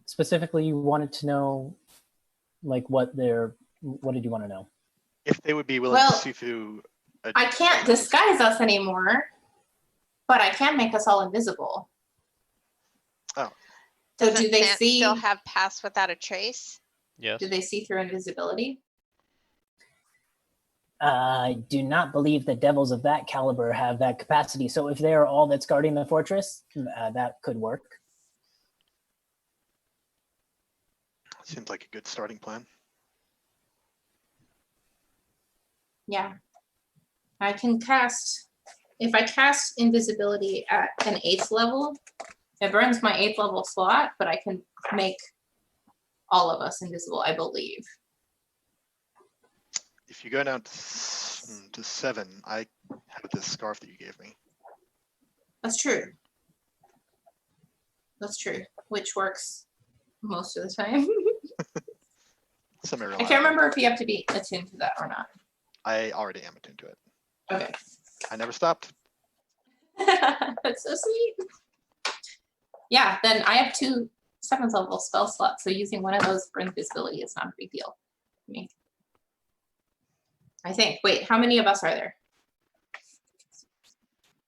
Specifically, you wanted to know, like, what did you want to know? If they would be willing Well, to see through. I can't disguise us anymore. But I can make us all invisible. Oh. So Doesn't do they Chant see? still have pass without a trace? Yes. Do they see through invisibility? I do not believe that devils of that caliber have that capacity. So if they're all that's guarding the fortress, that could work. Seems like a good starting plan. Yeah. I can cast, if I cast invisibility at an 8th level, it burns my 8th level slot, but I can make all of us invisible, I believe. If you go down to 7, I have this scarf that you gave me. That's true. That's true, which works most of the time. I can't remember if you have to be attuned to that or not. I already am attuned to it. Okay. I never stopped. That's so sweet. Yeah, then I have 2 7th level spell slots, so using one of those for invisibility is not a big deal for me. I think. Wait, how many of us are there?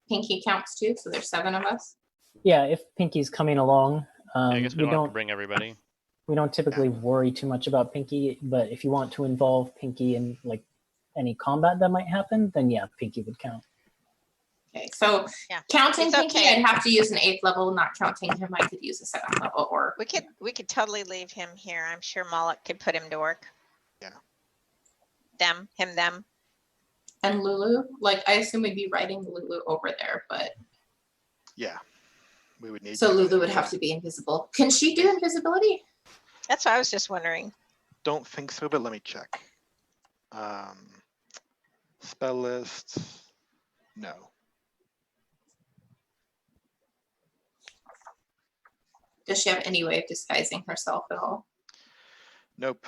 Pinky counts too, so there's 7 of us. Yeah, if Pinky's coming along, I guess we don't have to don't bring everybody. we don't typically worry too much about Pinky, but if you want to involve Pinky in like any combat that might happen, then yeah, Pinky would count. Okay, so Yeah, counting it's Pinky, okay. I'd have to use an 8th level. Not counting him, I could use a 7th level. Or We could totally leave him here. I'm sure Moloch could put him to work. Yeah. Them. and Lulu, like I assume we'd be riding Lulu over there, but Yeah. We would need so to. Lulu would have to be invisible. Can she do invisibility? That's what I was just wondering. Don't think so, but let me check. Spell list. No. Does she have any way of disguising herself at all? Nope.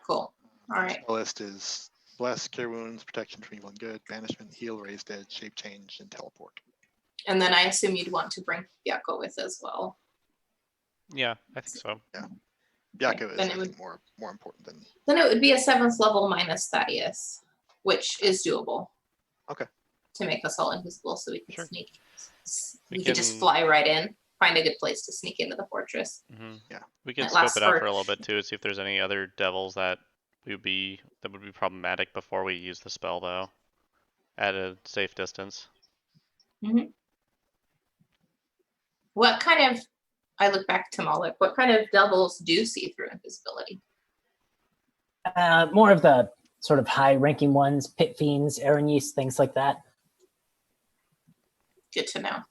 Cool. All right. Spell list is bless, cure wounds, protection from evil and good, banishment, heal, raise dead, shape change, and teleport. And then I assume you'd want to bring Byakko with as well. Yeah, I think so. Byakko is then I it would- think more important than. Then it would be a 7th level minus Thaddeus, which is doable. Okay. To make us all invisible so we can Sure. sneak. We We could just can- fly right in, find a good place to sneak into the fortress. Yeah. We can It scope lasts it out for- for a little bit too, see if there's any other devils that would be problematic before we use the spell though. At a safe distance. What kind of, I look back to Moloch, what kind of devils do see through invisibility? More of the sort of high-ranking ones, pit fiends, Aranis, things like that. Good to know.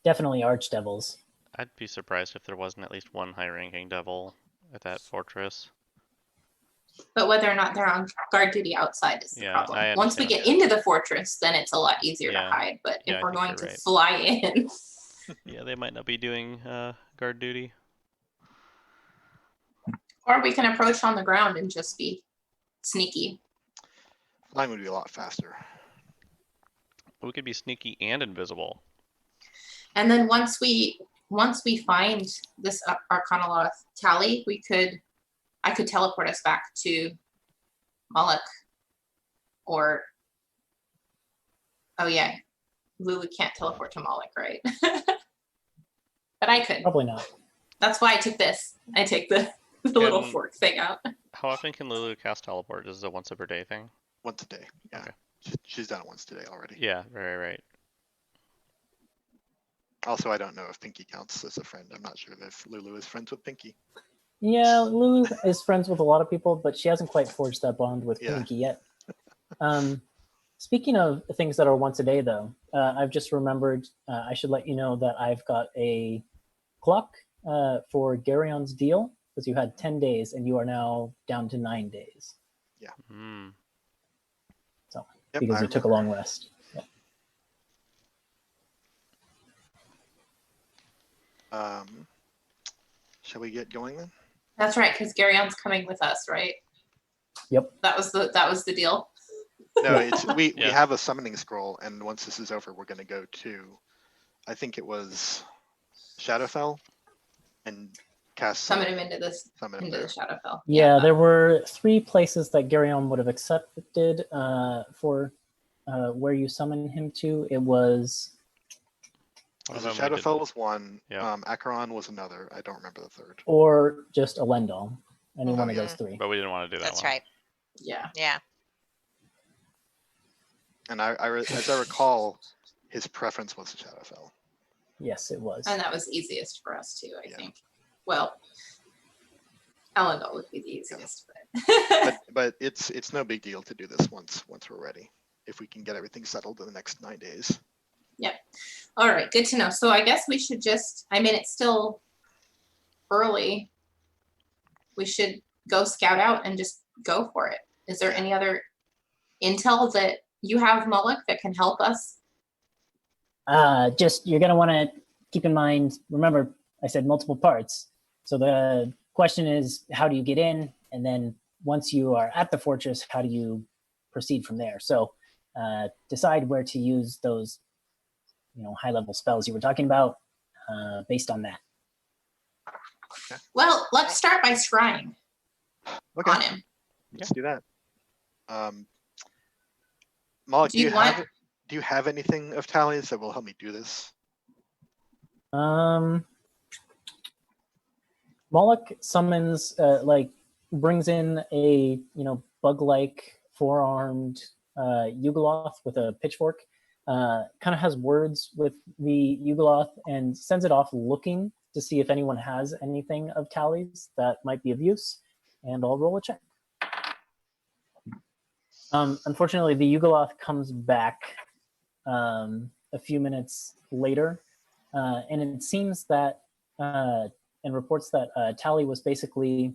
Definitely archdevils. I'd be surprised if there wasn't at least one high-ranking devil at that fortress. But whether or not they're on guard duty outside is the Yeah, problem. I Once we understand. get into the fortress, then it's a lot easier Yeah. to hide. But Yeah, if I we're think going you're to right. fly in, Yeah, they might not be doing guard duty. or we can approach on the ground and just be sneaky. Flying would be a lot faster. We could be sneaky and invisible. And then once we find this Arcana tally, I could teleport us back to Moloch, or oh yeah, Lulu can't teleport to Moloch, right? But I could. Probably not. That's why I took this. I take the little Can- fork thing out. How often can Lulu cast teleport? Is it a once per day thing? Once a day. Yeah. Okay. She's done it once today already. Yeah, right. Also, I don't know if Pinky counts as a friend. I'm not sure if Lulu is friends with Pinky. Yeah, Lulu is friends with a lot of people, but she hasn't quite forged that bond with Yeah. Pinky yet. Speaking of things that are once a day, though, I've just remembered I should let you know that I've got a clock for Garion's deal, because you had 10 days and you are now down to 9 days. Hmm. Yep, Because I you took a remember. long rest. Shall we get going then? That's right, because Garion's coming with us, right? Yep. That was the deal. No, it's we Yeah. have a summoning scroll, and once this is over, we're gonna go to, I think it was Shadowfell, and cast Summon him into the summon him there. Shadowfell. Yeah, there were 3 places that Garion would have accepted for where you summon him to. It was One of So them we did- Shadowfell was one. Yeah. Acheron was another. I don't remember the third. Or just Elendil. Any Oh, one of yeah. those three. But we didn't want to do that That's one. right. Yeah. Yeah. And as I recall, his preference was Shadowfell. Yes, it was. And that was easiest for us too, I Yeah. think. Well, Elendil would be the easiest, But it's no big deal to do this once we're ready. If we can get everything settled in the next 9 days. All right, good to know. So I guess we should just, I mean, it's still early. We should go scout out and just go for it. Is there any other intel that you have, Moloch, that can help us? Just, you're going to want to keep in mind, remember, I said multiple parts. So the question is, how do you get in? And then once you are at the fortress, how do you proceed from there? So decide where to use those, high-level spells you were talking about based on that. Well, let's start by scrying Okay, on him. let's do that. Moloch, Do you want- do you have anything of Tally's that will help me do this? Moloch summons, brings in a, bug-like four-armed Yugoloth with a pitchfork. Kind of has words with the Yugoloth and sends it off looking to see if anyone has anything of Tally's that might be of use. And I'll roll a check. Unfortunately, the Yugoloth comes back a few minutes later, and it seems that and reports that Tally was basically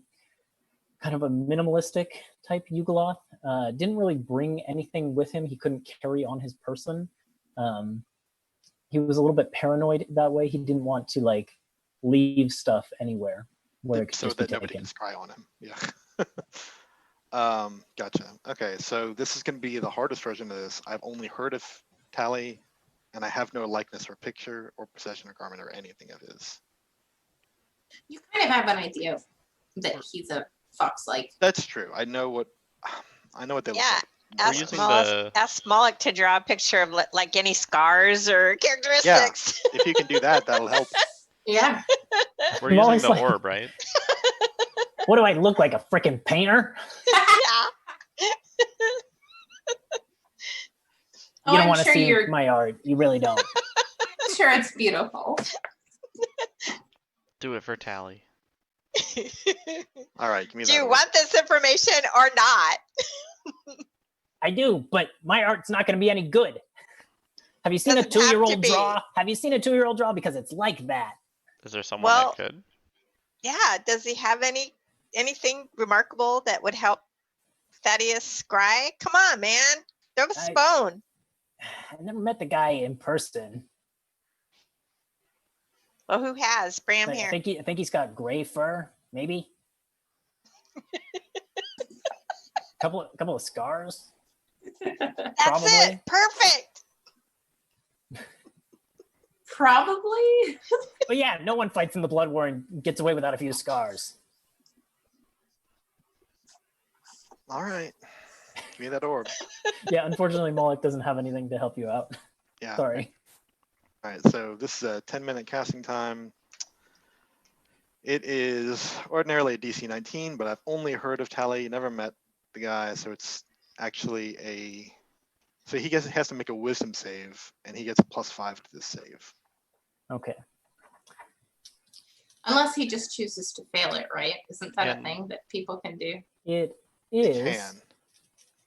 kind of a minimalistic type Yugoloth. Didn't really bring anything with him he couldn't carry on his person. He was a little bit paranoid that way. He didn't want to leave stuff anywhere where it could So just be that nobody taken. can scry on him. Yeah. Gotcha. Okay, so this is going to be the hardest version of this. I've only heard of Tally, and I have no likeness or picture or possession or garment or anything of his. You kind of have an idea that he's a fox-like. That's true. I know what they look Yeah. like. We're Ask using Moloch, ask Moloch to draw a picture of like any scars or characteristics. If you can do that, that'll help. Yeah. We're using Molly's the like- orb, right? What do I look like, a freaking painter? Yeah. Oh, You don't I'm want to sure see you're- my art. You really don't. Sure, it's beautiful. Do it for Tally. All right, give me Do that. you orb. want this information or not? I do, but my art's not going to be any good. Have you seen Doesn't a have to 2-year-old be. draw? Have you seen a 2-year-old draw? Because it's like that. Is there someone Well- that could? Yeah. Does he have anything remarkable that would help Thaddeus scry? Come on, man. Throw a I- bone. I never met the guy in person. Well, who has? Bring him I here. think he's got gray fur, maybe. couple of scars. That's probably. it. Perfect. Probably. But yeah, no one fights in the Blood War and gets away without a few scars. All right, give me that orb. Yeah, unfortunately, Moloch doesn't have anything to help you out. Yeah. Sorry. All right, so this is a 10-minute casting time. It is ordinarily a DC 19, but I've only heard of Tally, never met the guy, so it's actually so he has to make a wisdom save, and he gets a +5 to this save. Okay. Unless he just chooses to fail it, right? Isn't that Yeah. a thing that people can do? It He is. can,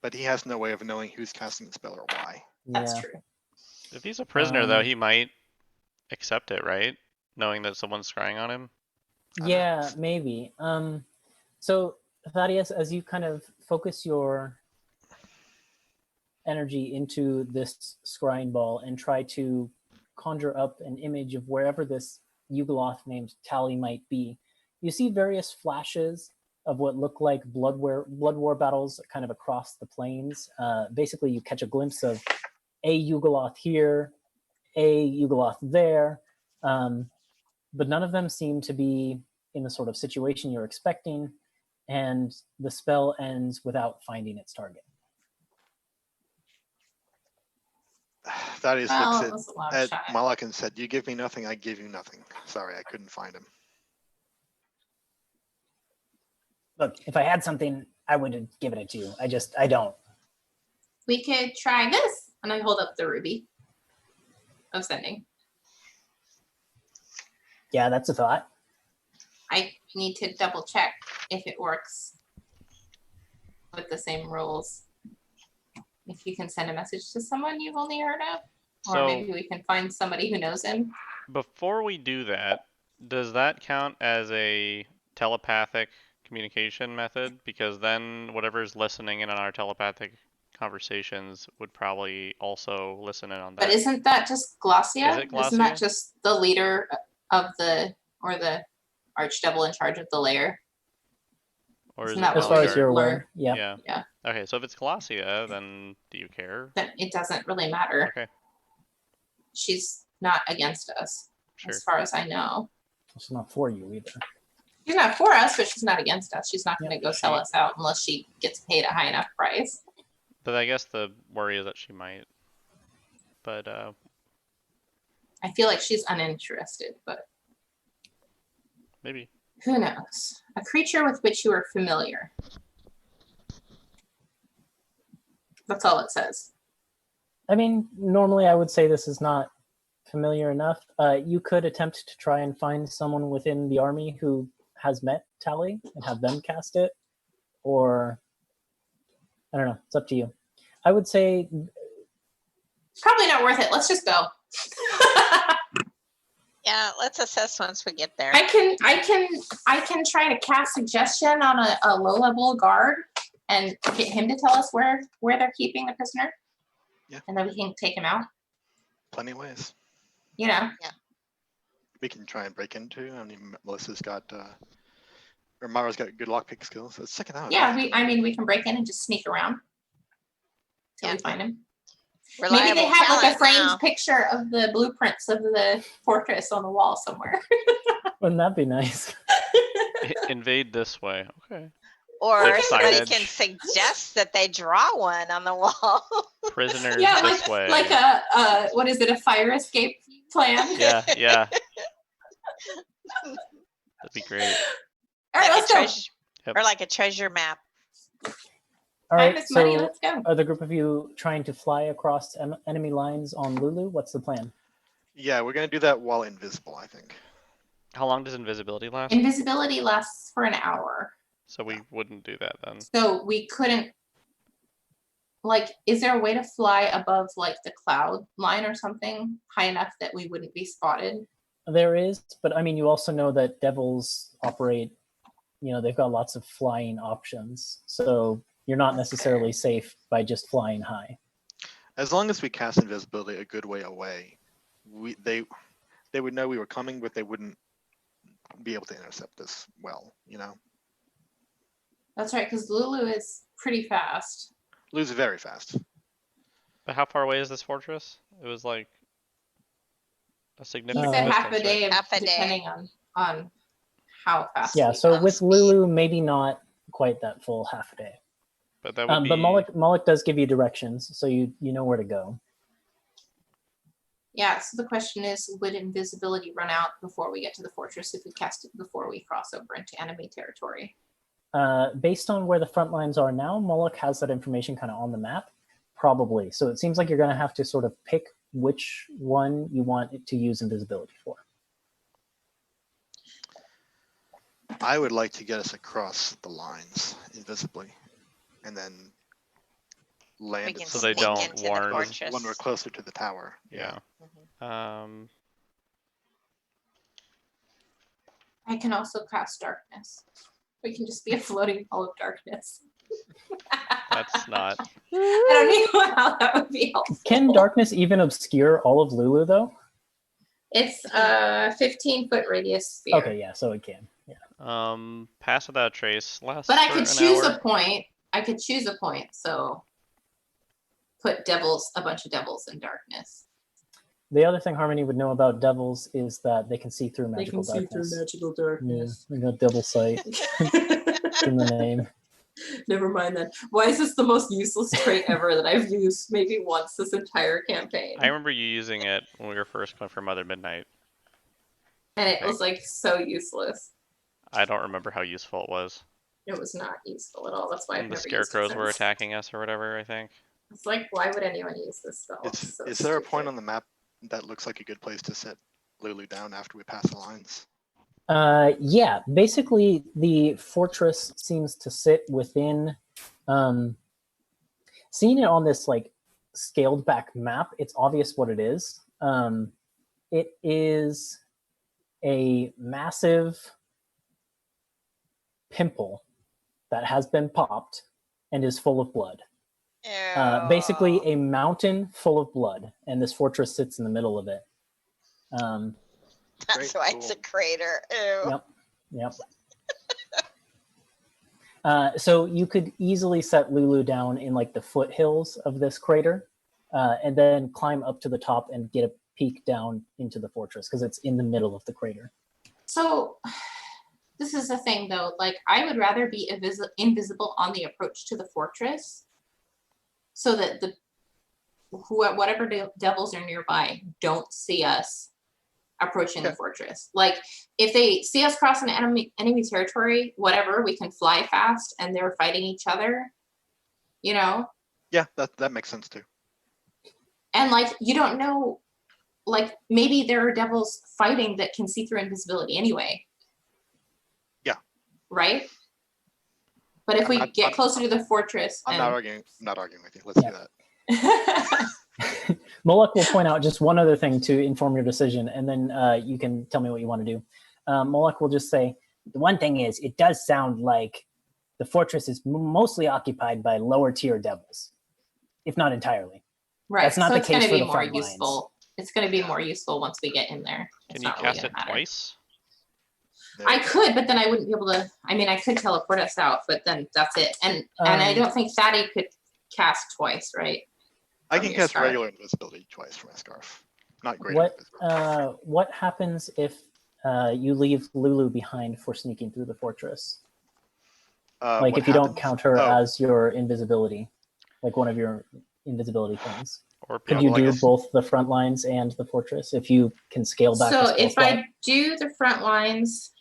but he has no way of knowing who's casting the spell or why. That's Yeah. true. If he's a prisoner, though, Um, he might accept it, right? Knowing that someone's scrying on him. Yeah, maybe. So Thaddeus, as you kind of focus your energy into this scrying ball and try to conjure up an image of wherever this Yugoloth named Tally might be, you see various flashes of what look like blood war battles kind of across the plains. Basically, you catch a glimpse of a Yugoloth here, a Yugoloth there, but none of them seem to be in the sort of situation you're expecting, and the spell ends without finding its target. Thaddeus Well, it looks was a long at shot. Moloch and said, "You give me nothing, I give you nothing." Sorry, I couldn't find him. Look, if I had something, I would have given it to you. I don't. We could try this. And I hold up the ruby of sending. Yeah, that's a thought. I need to double check if it works with the same rules. If you can send a message to someone you've only heard of, or So maybe we can find somebody who knows him. before we do that, does that count as a telepathic communication method? Because then whatever's listening in on our telepathic conversations would probably also listen in on that. But isn't that just Glacia? Is it Isn't that Glacia? just the leader of the, or the archdevil in charge of the lair? Or is Isn't it that As what far we as you're learn? aware, yeah. Yeah. Yeah. Okay, so if it's Glacia, then do you care? Then it doesn't really matter. Okay, She's not against us, sure. as far as I know. It's not for you either. She's not for us, but she's not against us. She's not going to go sell She- us out unless she gets paid a high enough price. But I guess the worry is that she might. But I feel like she's uninterested, but maybe. who knows? A creature with which you are familiar. That's all it says. I mean, normally I would say this is not familiar enough. You could attempt to try and find someone within the army who has met Tally and have them cast it, or I don't know. It's up to you. I would say Probably not worth it. Let's just go. Yeah, let's assess once we get there. I can try to cast suggestion on a low level guard and get him to tell us where they're keeping the prisoner. Yeah. And then we can take him out. Plenty of ways. You know. We can try and break into. I mean, Melissa's got, or Mara's got good lockpick skills. Let's check it out. Yeah, we can break in and just sneak around till Yeah. we find him. Reliable Maybe they have like a talent framed now. picture of the blueprints of the fortress on the wall somewhere. wouldn't that be nice? Invade this way. Okay. Or Like somebody signage. can suggest that they draw one on the wall. Prisoners Yeah, this way. like a what is it? A fire escape plan? Yeah, yeah. That'd be great. All right, Like a let's go. treasure, Yep. or like a treasure map. All Time right, is money. so Let's go. are the group of you trying to fly across enemy lines on Lulu? What's the plan? Yeah, we're gonna do that while invisible, I think. How long does invisibility last? Invisibility lasts for an hour, So we wouldn't do that then. so we couldn't. Like, is there a way to fly above like the cloud line or something high enough that we wouldn't be spotted? There is, but I mean, you also know that devils operate, they've got lots of flying options. So you're not necessarily safe by just flying high. As long as we cast invisibility a good way away, they would know we were coming, but they wouldn't be able to intercept us well, That's right, because Lulu is pretty fast. Lose very fast. But how far away is this fortress? It was like a He significant said Uh, half a distance, day, right? Half a day. depending on how fast. Yeah, we so go. with Lulu, maybe not quite that full half a day. But that would be But Moloch does give you directions, so you know where to go. Yeah, so the question is, would invisibility run out before we get to the fortress if we cast it before we cross over into enemy territory? Based on where the front lines are now, Moloch has that information kind of on the map, probably. So it seems like you're going to have to sort of pick which one you want it to use invisibility for. I would like to get us across the lines invisibly, and then land We at can So some they sneak point don't into the warn- fortress. when we're closer to the tower. Yeah. I can also cast darkness. We can just be a floating ball of darkness. That's not. I don't know how that would be helpful. Can darkness even obscure all of Lulu, though? It's a 15-foot radius sphere. Okay, yeah, so it can. Yeah. Pass without a trace lasts But I for could an choose hour. a point. I could choose a point, so put a bunch of devils in darkness. The other thing Harmony would know about devils is that they can see through They magical can see darkness. through magical Yeah, darkness. they got devil sight in the name. Never mind then. Why is this the most useless trait ever that I've used maybe once this entire campaign? I remember you using it when we were first going for Mother Midnight. And it Okay. was like so useless. I don't remember how useful it was. It was not useful at all. That's why I've And the never used it scarecrows were since. attacking us or whatever, I think. It's like, why would anyone use this spell? Is there a point on the map that looks like a good place to set Lulu down after we pass the lines? Yeah, basically the fortress seems to sit within, seeing it on this like scaled back map, it's obvious what it is. It is a massive pimple that has been popped and is full of blood. Basically a mountain full of blood, and this fortress sits in the middle of it. That's why it's a crater. Ew. Yep. So you could easily set Lulu down in like the foothills of this crater, and then climb up to the top and get a peek down into the fortress because it's in the middle of the crater. So this is the thing though, like I would rather be invisible on the approach to the fortress so that the whatever devils are nearby don't see us approaching the fortress. Like if they see us crossing enemy territory, whatever, we can fly fast and they're fighting each other, you know? Yeah, that makes sense too. And like, you don't know, like maybe there are devils fighting that can see through invisibility anyway. Yeah. Right? But if we get closer to the fortress. I'm not arguing with you. Let's do that. Moloch will point out just one other thing to inform your decision, and then you can tell me what you want to do. Moloch will just say, the one thing is, it does sound like the fortress is mostly occupied by lower tier devils, if not entirely. Right, That's not so the it's case going to for be the more front useful. lines. It's going to be more useful once we get in there. Can you cast it twice? I could, but then I wouldn't be able to. I mean, I could teleport us out, but then that's it. And I don't think Fatty could cast twice, right? I can cast regular invisibility twice from my scarf. Not great. What happens if you leave Lulu behind for sneaking through the fortress? Like if you don't count her as your invisibility, like one of your invisibility things. Or could you do both the front lines and the fortress if you can scale back? So if I do the front lines,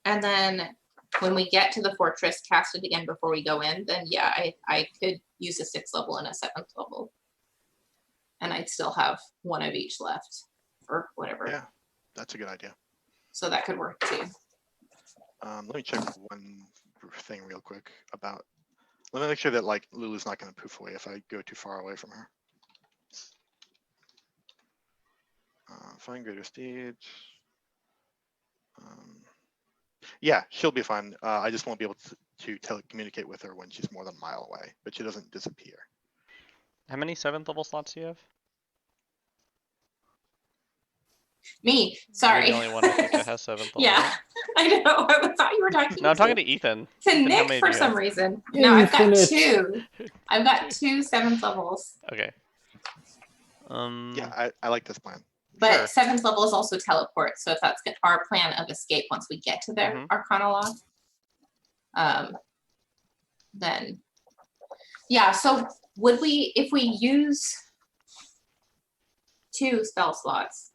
and then when we get to the fortress, cast it again before we go in, then yeah, I could use a 6th level and a 7th level. And I'd still have one of each left or whatever. Yeah, that's a good idea. So that could work too. Let me check one thing real quick about, let me make sure that like Lulu's not going to poof away if I go too far away from her. Find greater steeds. Yeah, she'll be fine. I just won't be able to communicate with her when she's more than a mile away, but she doesn't disappear. How many 7th level slots do you have? Me, sorry. You're the only one I think that has 7th level. Yeah, right? I know. I thought you were talking. No, I'm talking to Ethan. To Ethan, Nick for some reason. Yeah, no, I've got Ethan, 2. I've got 2 7th levels. Okay. Yeah, I like this plan. But Sure. 7th level is also teleport. So if that's our plan of escape once we get to their Arcana log, then yeah. So would we, if we use 2 spell slots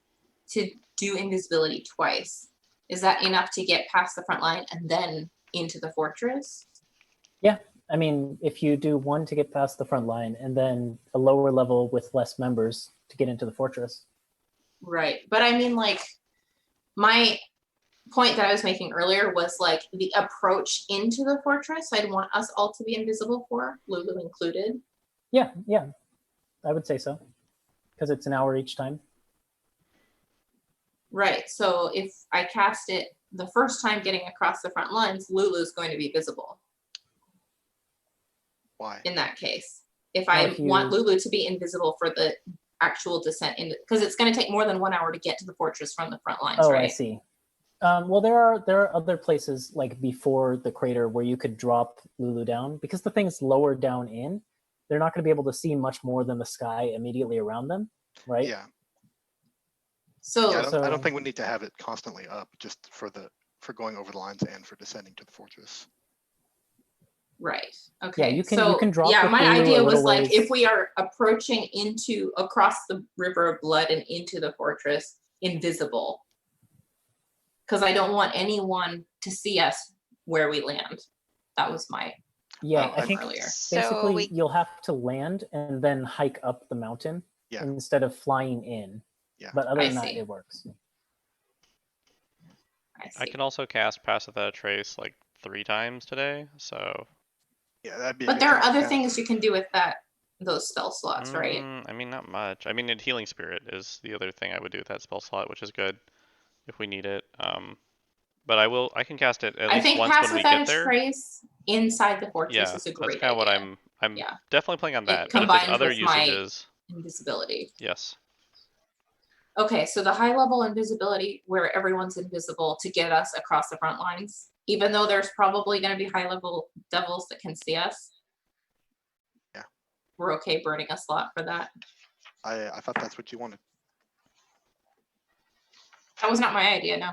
to do invisibility twice, is that enough to get past the front line and then into the fortress? Yeah, I mean, if you do 1 to get past the front line and then a lower level with less members to get into the fortress. Right, but I mean, like, my point that I was making earlier was like the approach into the fortress, I'd want us all to be invisible for, Lulu included. Yeah, I would say so, because it's an hour each time. Right, so if I cast it the first time getting across the front lines, Lulu's going to be visible. Why? In that case, if I want Lulu to be invisible for the actual descent, because it's going to take more than 1 hour to get to the fortress from the front lines, right? I see. Well, there are other places like before the crater where you could drop Lulu down, because the thing's lower down in. They're not going to be able to see much more than the sky immediately around them, right? Yeah. So, yeah, I don't think we need to have it constantly up, just for going over the lines and for descending to the fortress. Right. Okay. you can- so, you can drop yeah, with my Lulu a idea was little like ways. if we are approaching across the river of blood and into the fortress invisible, because I don't want anyone to see us where we land. That was my Yeah, Oh, I think earlier. basically we you'll have to land and then hike up the mountain Yeah. instead of flying in. Yeah. But other I than that, see. it works. I can also cast Pass Without a Trace like 3 times today, so Yeah, that'd be. a But good there are time to other cast. things you can do with those spell slots, right? I mean, not much. I mean, Healing Spirit is the other thing I would do with that spell slot, which is good if we need it. But I can cast it at I least think once Pass when we Without get a there. Trace inside the fortress Yeah, is a that's great kind of what idea. I'm Yeah. definitely playing on that. It But if there's combines other with my usages, invisibility. yes. Okay, so the high level invisibility where everyone's invisible to get us across the front lines, even though there's probably going to be high level devils that can see us. Yeah. We're okay burning a slot for that. I thought that's what you wanted. That was not my idea, no.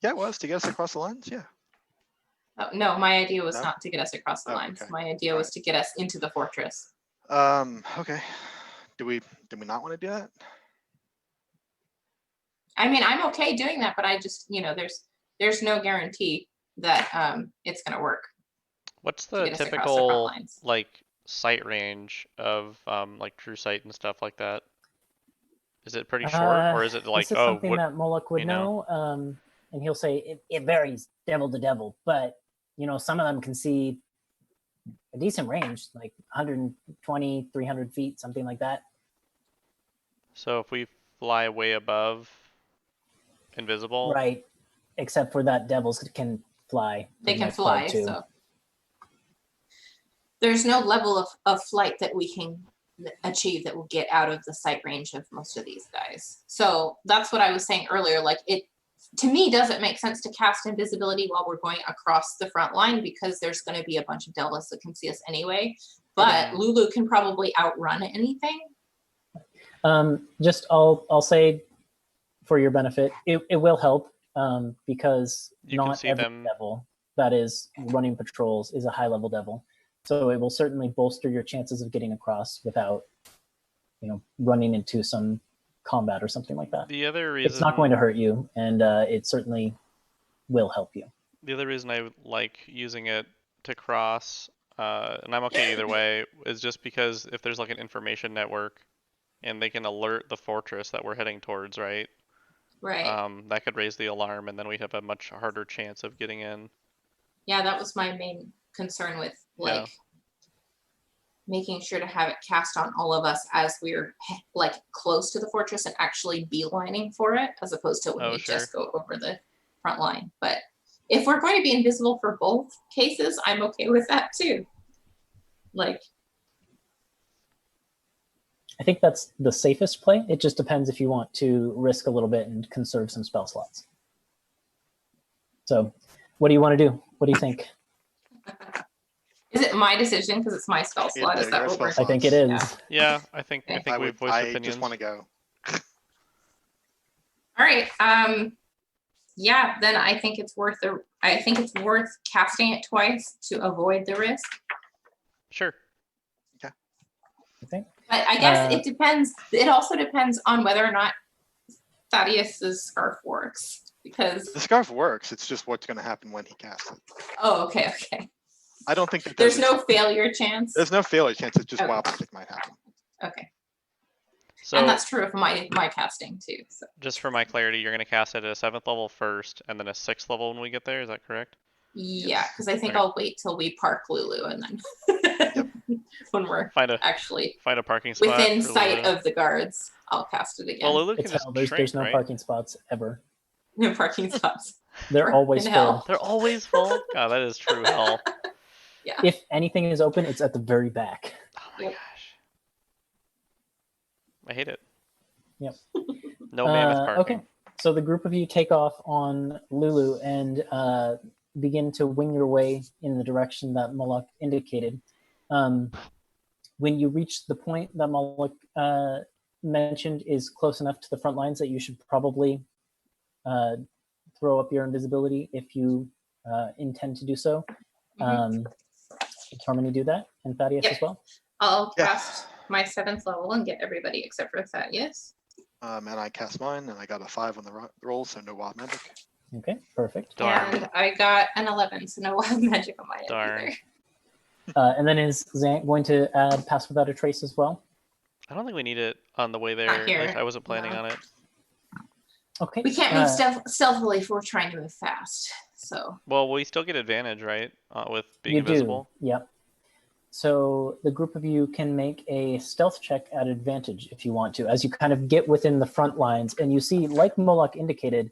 Yeah, it was to get us across the lines. Yeah. Oh, no, my idea was No? not to get us across the Oh, lines. okay. My idea was to get us into the fortress. Okay. Do we not want to do that? I mean, I'm okay doing that, but I just, there's no guarantee that it's going to work. What's to the get us across the front typical lines. like sight range of like true sight and stuff like that? Is it pretty short, or is it like, this is oh, something what? that Moloch would you know? And he'll say it varies devil to devil, but some of them can see a decent range, like 120, 300 feet, something like that. So if we fly way above invisible, Right, except for that devils can fly. for They the can most part, fly, too. so. There's no level of flight that we can achieve that will get out of the sight range of most of these guys. So that's what I was saying earlier. Like to me, doesn't make sense to cast invisibility while we're going across the front line because there's going to be a bunch of devils that can see us anyway. But Lulu can probably outrun anything. I'll say for your benefit, it will help because You can not see every them. devil that is running patrols is a high level devil. So it will certainly bolster your chances of getting across without, running into some combat or something like that. The other reason It's not going to hurt you, and it certainly will help you. The other reason I like using it to cross, and I'm okay either way, is just because if there's like an information network, and they can alert the fortress that we're heading towards, right? Right. That could raise the alarm, and then we'd have a much harder chance of getting in. Yeah, that was my main concern with Yeah. making sure to have it cast on all of us as we're like close to the fortress and actually beelining for it, as opposed to when we just go over the front line. But if we're going to be invisible for both cases, I'm okay with that too. Like, I think that's the safest play. It just depends if you want to risk a little bit and conserve some spell slots. So what do you want to do? What do you think? is it my decision because it's my spell slot? Is that what we're? I think it is. Yeah, I think we've voiced I opinions. just want to go. All right. Yeah, then I think it's worth casting it twice to avoid the risk. Sure. Okay. But I guess it depends. It also depends on whether or not Thaddeus's scarf works, because The scarf works. It's just what's going to happen when he casts it. oh, okay. I don't think that There's no failure chance. There's no failure chance. It's just Okay. wild magic might happen. Okay, So and that's true of my casting too. So. just for my clarity, you're going to cast it at a 7th level first, and then a 6th level when we get there. Is that correct? Yeah, because I think Okay. I'll wait till we park Lulu and then when we're actually find a parking spot within for sight Lulu. of the guards, I'll cast it again. Well, Lulu can It's just hell. shrink, There's no right? parking spots ever. No parking spots. They're always in full. hell. They're always full. God, that is true hell. Yeah. If anything is open, it's at the very back. Oh my Yep. gosh. I hate it. Yep. No mammoth parking. Okay, so the group of you take off on Lulu and begin to wing your way in the direction that Moloch indicated. When you reach the point that Moloch mentioned is close enough to the front lines that you should probably throw up your invisibility if you intend to do so. Harmony do that, and Thaddeus Yep. as well. I'll Yeah. cast my 7th level and get everybody except for Thaddeus. And I cast mine, and I got a 5 on the roll, so no wild magic. Okay, perfect. Darn. And I got an 11, so no wild magic on my end Darn. either. And then is Zant going to add Pass Without a Trace as well? I don't think we need it on the way there. Not At least here, I wasn't planning no. on it. Okay. We can't move stealthily if we're trying to move fast. So Well, we still get advantage, right? With being You invisible. do, yep. So the group of you can make a stealth check at advantage if you want to, as you kind of get within the front lines, and you see, like Moloch indicated,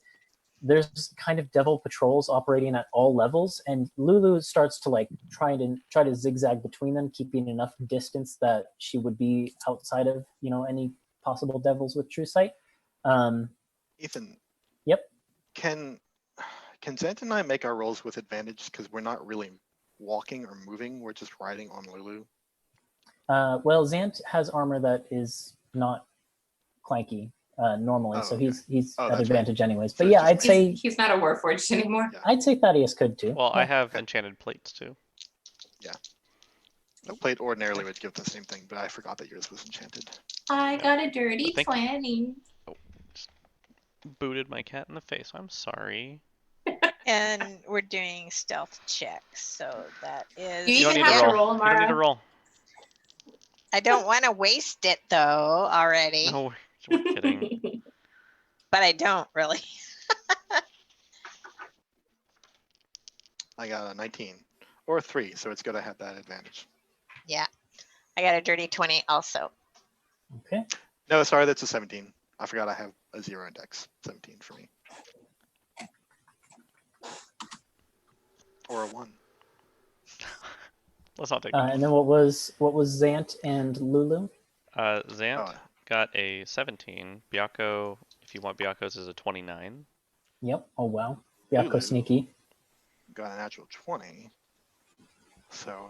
there's kind of devil patrols operating at all levels, and Lulu starts to like try to zigzag between them, keeping enough distance that she would be outside of any possible devils with true sight. Ethan. Yep. Can Zant and I make our rolls with advantage because we're not really walking or moving? We're just riding on Lulu. Well, Zant has armor that is not clanky normally, Oh, so okay. he's Oh, at that's advantage anyways. So But it's yeah, just- I'd say he's not a Warforged anymore. Yeah. I'd say Thaddeus could too. Well, I Yeah. have Okay. enchanted plates too. A plate ordinarily would give the same thing, but I forgot that yours was enchanted. I got a dirty But thank- 20. Booted my cat in the face. I'm sorry. And we're doing stealth checks, so that is. You You don't even need have to to roll. roll, You don't need to Mara. roll. I don't want to waste it though already, No, we're kidding. but I don't really. I got a 19 or 3, so it's good I had that advantage. Yeah, I got a dirty 20 also. Okay. No, sorry, that's a 17. I forgot I have a 0 index. 17 for me. Or a 1. Let's not take And then what was Zant and Lulu? Zant Oh, got a 17. Byako, if you want Byako's, is a 29. Yep. Oh wow. Byako Lulu. sneaky. got a natural 20. So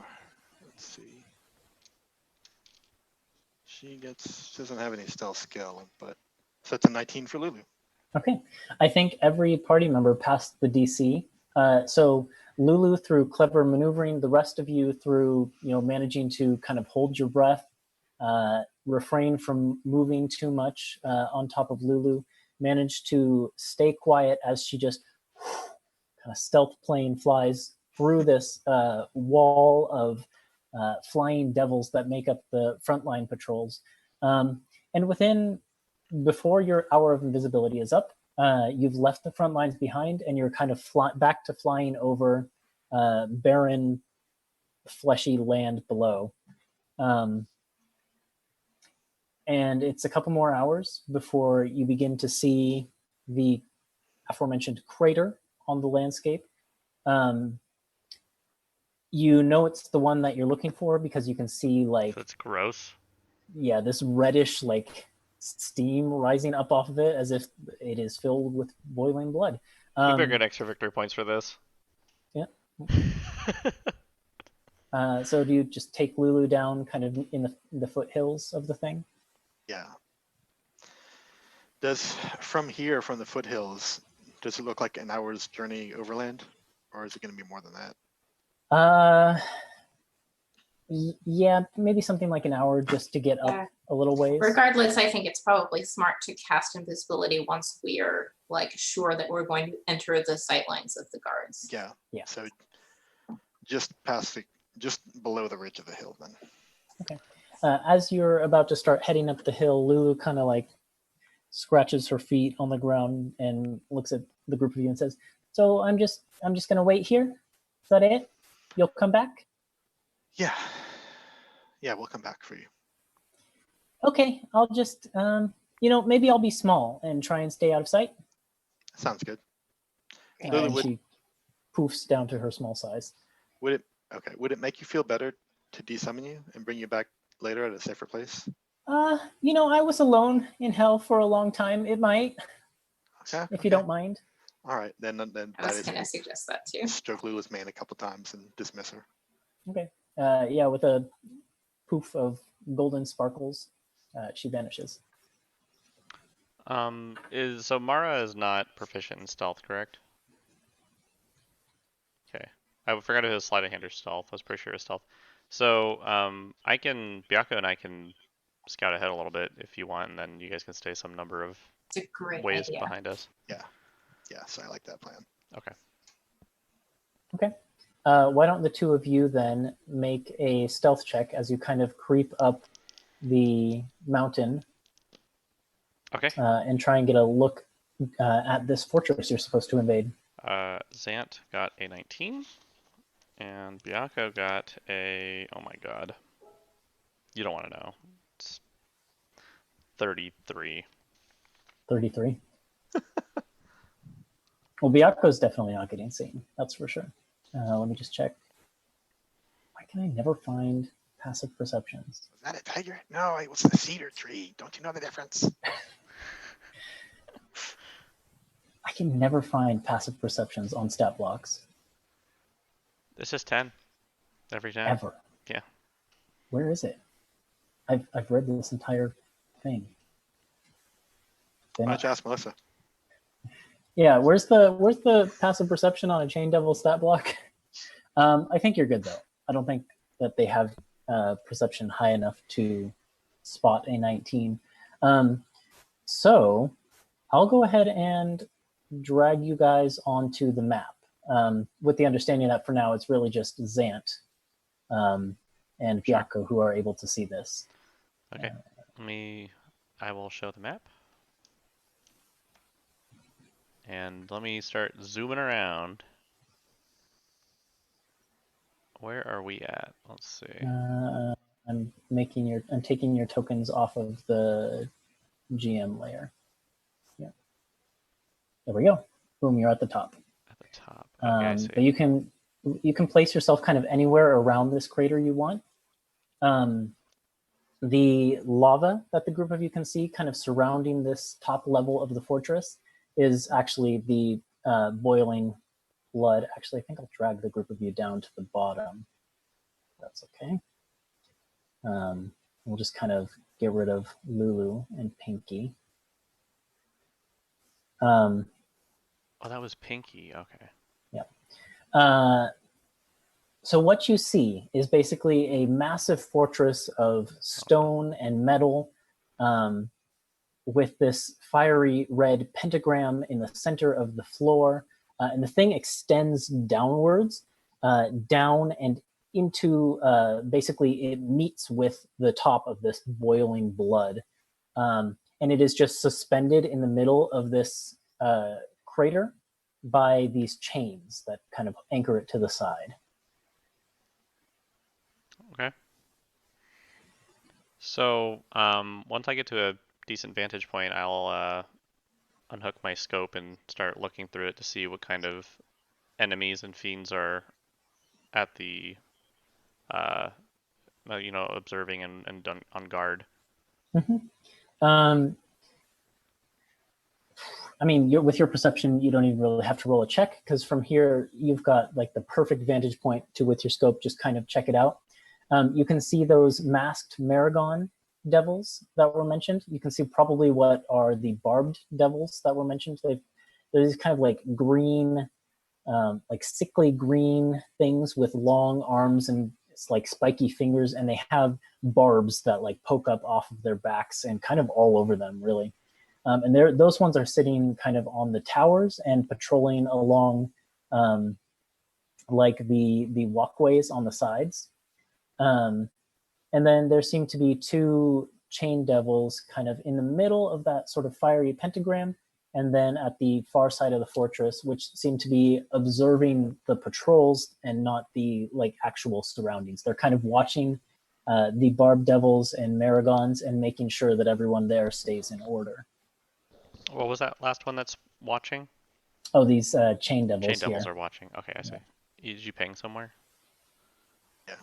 let's see. She doesn't have any stealth skill, but so it's a 19 for Lulu. Okay. I think every party member passed the DC. So Lulu through clever maneuvering, the rest of you through managing to kind of hold your breath, refrain from moving too much on top of Lulu, managed to stay quiet as she just kind of stealth plane flies through this wall of flying devils that make up the frontline patrols. And before your hour of invisibility is up, you've left the front lines behind, and you're kind of back to flying over barren, fleshy land below. And it's a couple more hours before you begin to see the aforementioned crater on the landscape. You know it's the one that you're looking for because you can see That's gross. this reddish steam rising up off of it as if it is filled with boiling blood. We better get extra victory points for this. Yeah. So do you just take Lulu down kind of in the foothills of the thing? Yeah. From the foothills, does it look like an hour's journey overland, or is it going to be more than that? Yeah, maybe something like an hour just to get Yeah. up a little ways. Regardless, I think it's probably smart to cast invisibility once we are sure that we're going to enter the sightlines of the guards. Yeah. Yeah. So just below the ridge of the hill then. Okay. As you're about to start heading up the hill, Lulu kind of scratches her feet on the ground and looks at the group of you and says, "So I'm just gonna wait here. Is that it? You'll come back?" Yeah. Yeah, we'll come back for you. Okay, I'll just maybe I'll be small and try and stay out of sight. Sounds good. And would- she poofs down to her small size. Would it make you feel better to desummon you and bring you back later at a safer place? I was alone in hell for a long time. It might, Okay. if you don't mind. All right, then I that was is going to suggest that too. stroke Lulu's mane a couple times and dismiss her. Okay. Yeah, with a poof of golden sparkles, she vanishes. So Mara is not proficient in stealth, correct? Okay. I forgot if it was sleight of hand or stealth. I was pretty sure it was stealth. So Byako and I can scout ahead a little bit if you want, and then you guys can stay some number of It's a great ways idea. behind us. Yes, I like that plan. Okay. Okay. Why don't the two of you then make a stealth check as you kind of creep up the mountain Okay. and try and get a look at this fortress you're supposed to invade. Zant got a 19, and Byako got a, oh my god. You don't want to know. It's 33. 33. Well, Byako's definitely not getting seen. That's for sure. Let me just check. Why can I never find passive perceptions? Was that a tiger? No, it was the cedar tree. Don't you know the difference? I can never find passive perceptions on stat blocks. It's just 10 every time. Ever. Yeah. Where is it? I've read this entire thing. Why don't you ask Melissa? Yeah, where's the passive perception on a Chain Devil stat block? I think you're good though. I don't think that they have perception high enough to spot a 19. So I'll go ahead and drag you guys onto the map with the understanding that for now it's really just Zant and Byako who are able to see this. Okay. I will show the map. And let me start zooming around. Where are we at? Let's see. I'm taking your tokens off of the GM layer. Yeah. There we go. Boom, you're at the top. At the top. Okay, I see. But you can place yourself kind of anywhere around this crater you want. The lava that the group of you can see kind of surrounding this top level of the fortress is actually the boiling blood. Actually, I think I'll drag the group of you down to the bottom. That's okay. We'll just kind of get rid of Lulu and Pinky. Oh, that was Pinky. Okay. Yeah. So what you see is basically a massive fortress of stone and metal with this fiery red pentagram in the center of the floor. And the thing extends downwards, down and into, basically it meets with the top of this boiling blood. And it is just suspended in the middle of this crater by these chains that kind of anchor it to the side. Okay. So once I get to a decent vantage point, I'll unhook my scope and start looking through it to see what kind of enemies and fiends are at the, observing and on guard. Mm-hmm. I mean, with your perception, you don't even really have to roll a check because from here you've got like the perfect vantage point to, with your scope, just kind of check it out. You can see those masked Maragon devils that were mentioned. You can see probably what are the barbed devils that were mentioned. They're these kind of like green, like sickly green things with long arms and it's like spiky fingers, and they have barbs that like poke up off of their backs and kind of all over them, really. And those ones are sitting kind of on the towers and patrolling along like the walkways on the sides. And then there seem to be two chain devils kind of in the middle of that sort of fiery pentagram, and then at the far side of the fortress, which seem to be observing the patrols and not the like actual surroundings. They're kind of watching the barbed devils and Maragons and making sure that everyone there stays in order. What was that last one that's watching? Oh, these chain devils. Chain devils here. are watching. Okay, I see. Yeah. Did you ping somewhere? Yeah.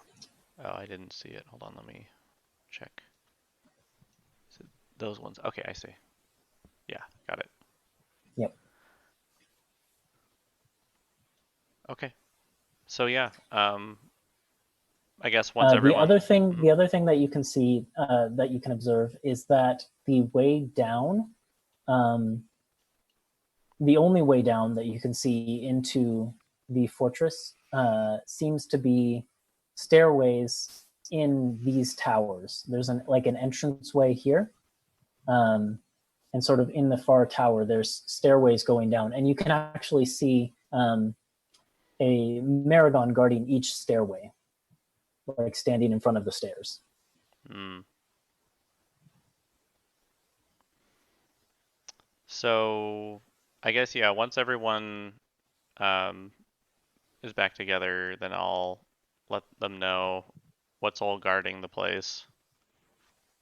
Oh, I didn't see it. Hold on, let me check. Is it those ones? Okay, I see. Yeah, got it. Yep. Okay. So yeah, I guess once everyone. The other thing that you can see, that you can observe, is that the way down, the only way down that you can see into the fortress seems to be stairways in these towers. There's like an entranceway here, and sort of in the far tower, there's stairways going down, and you can actually see a Maragon guarding each stairway, like standing in front of the stairs. So I guess, yeah, once everyone is back together, then I'll let them know what's all guarding the place.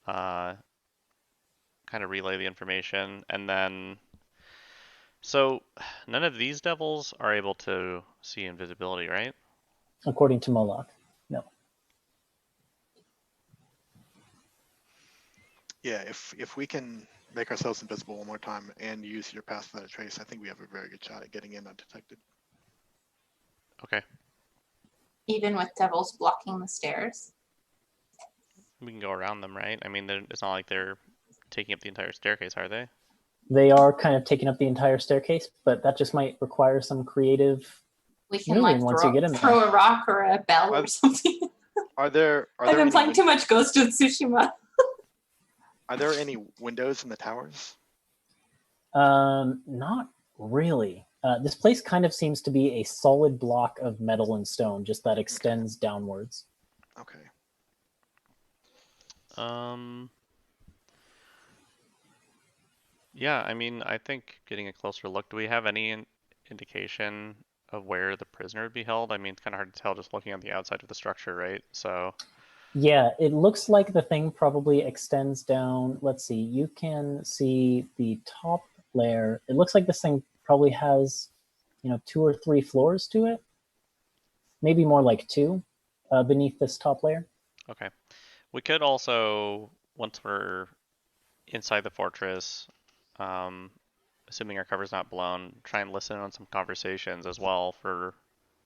Kind of relay the information, and then so none of these devils are able to see invisibility, right? According to Moloch, no. Yeah, if we can make ourselves invisible one more time and use your pass without a trace, I think we have a very good shot at getting in undetected. Okay. Even with devils blocking the stairs. We can go around them, right? I mean, it's not like they're taking up the entire staircase, are they? They are kind of taking up the entire staircase, but that just might require some creative We can moving like once you get in there. throw a rock or a bell or something. Are there I've been any playing too much Ghost of Tsushima. Are there any windows in the towers? Not really. This place kind of seems to be a solid block of metal and stone, just that extends downwards. Okay. Yeah, I mean, I think getting a closer look, do we have any indication of where the prisoner would be held? I mean, it's kind of hard to tell just looking on the outside of the structure, right? So yeah, it looks like the thing probably extends down. Let's see, you can see the top layer. It looks like this thing probably has, 2 or 3 floors to it. Maybe more like 2 beneath this top layer. okay. We could also, once we're inside the fortress, assuming our cover's not blown, try and listen on some conversations as well for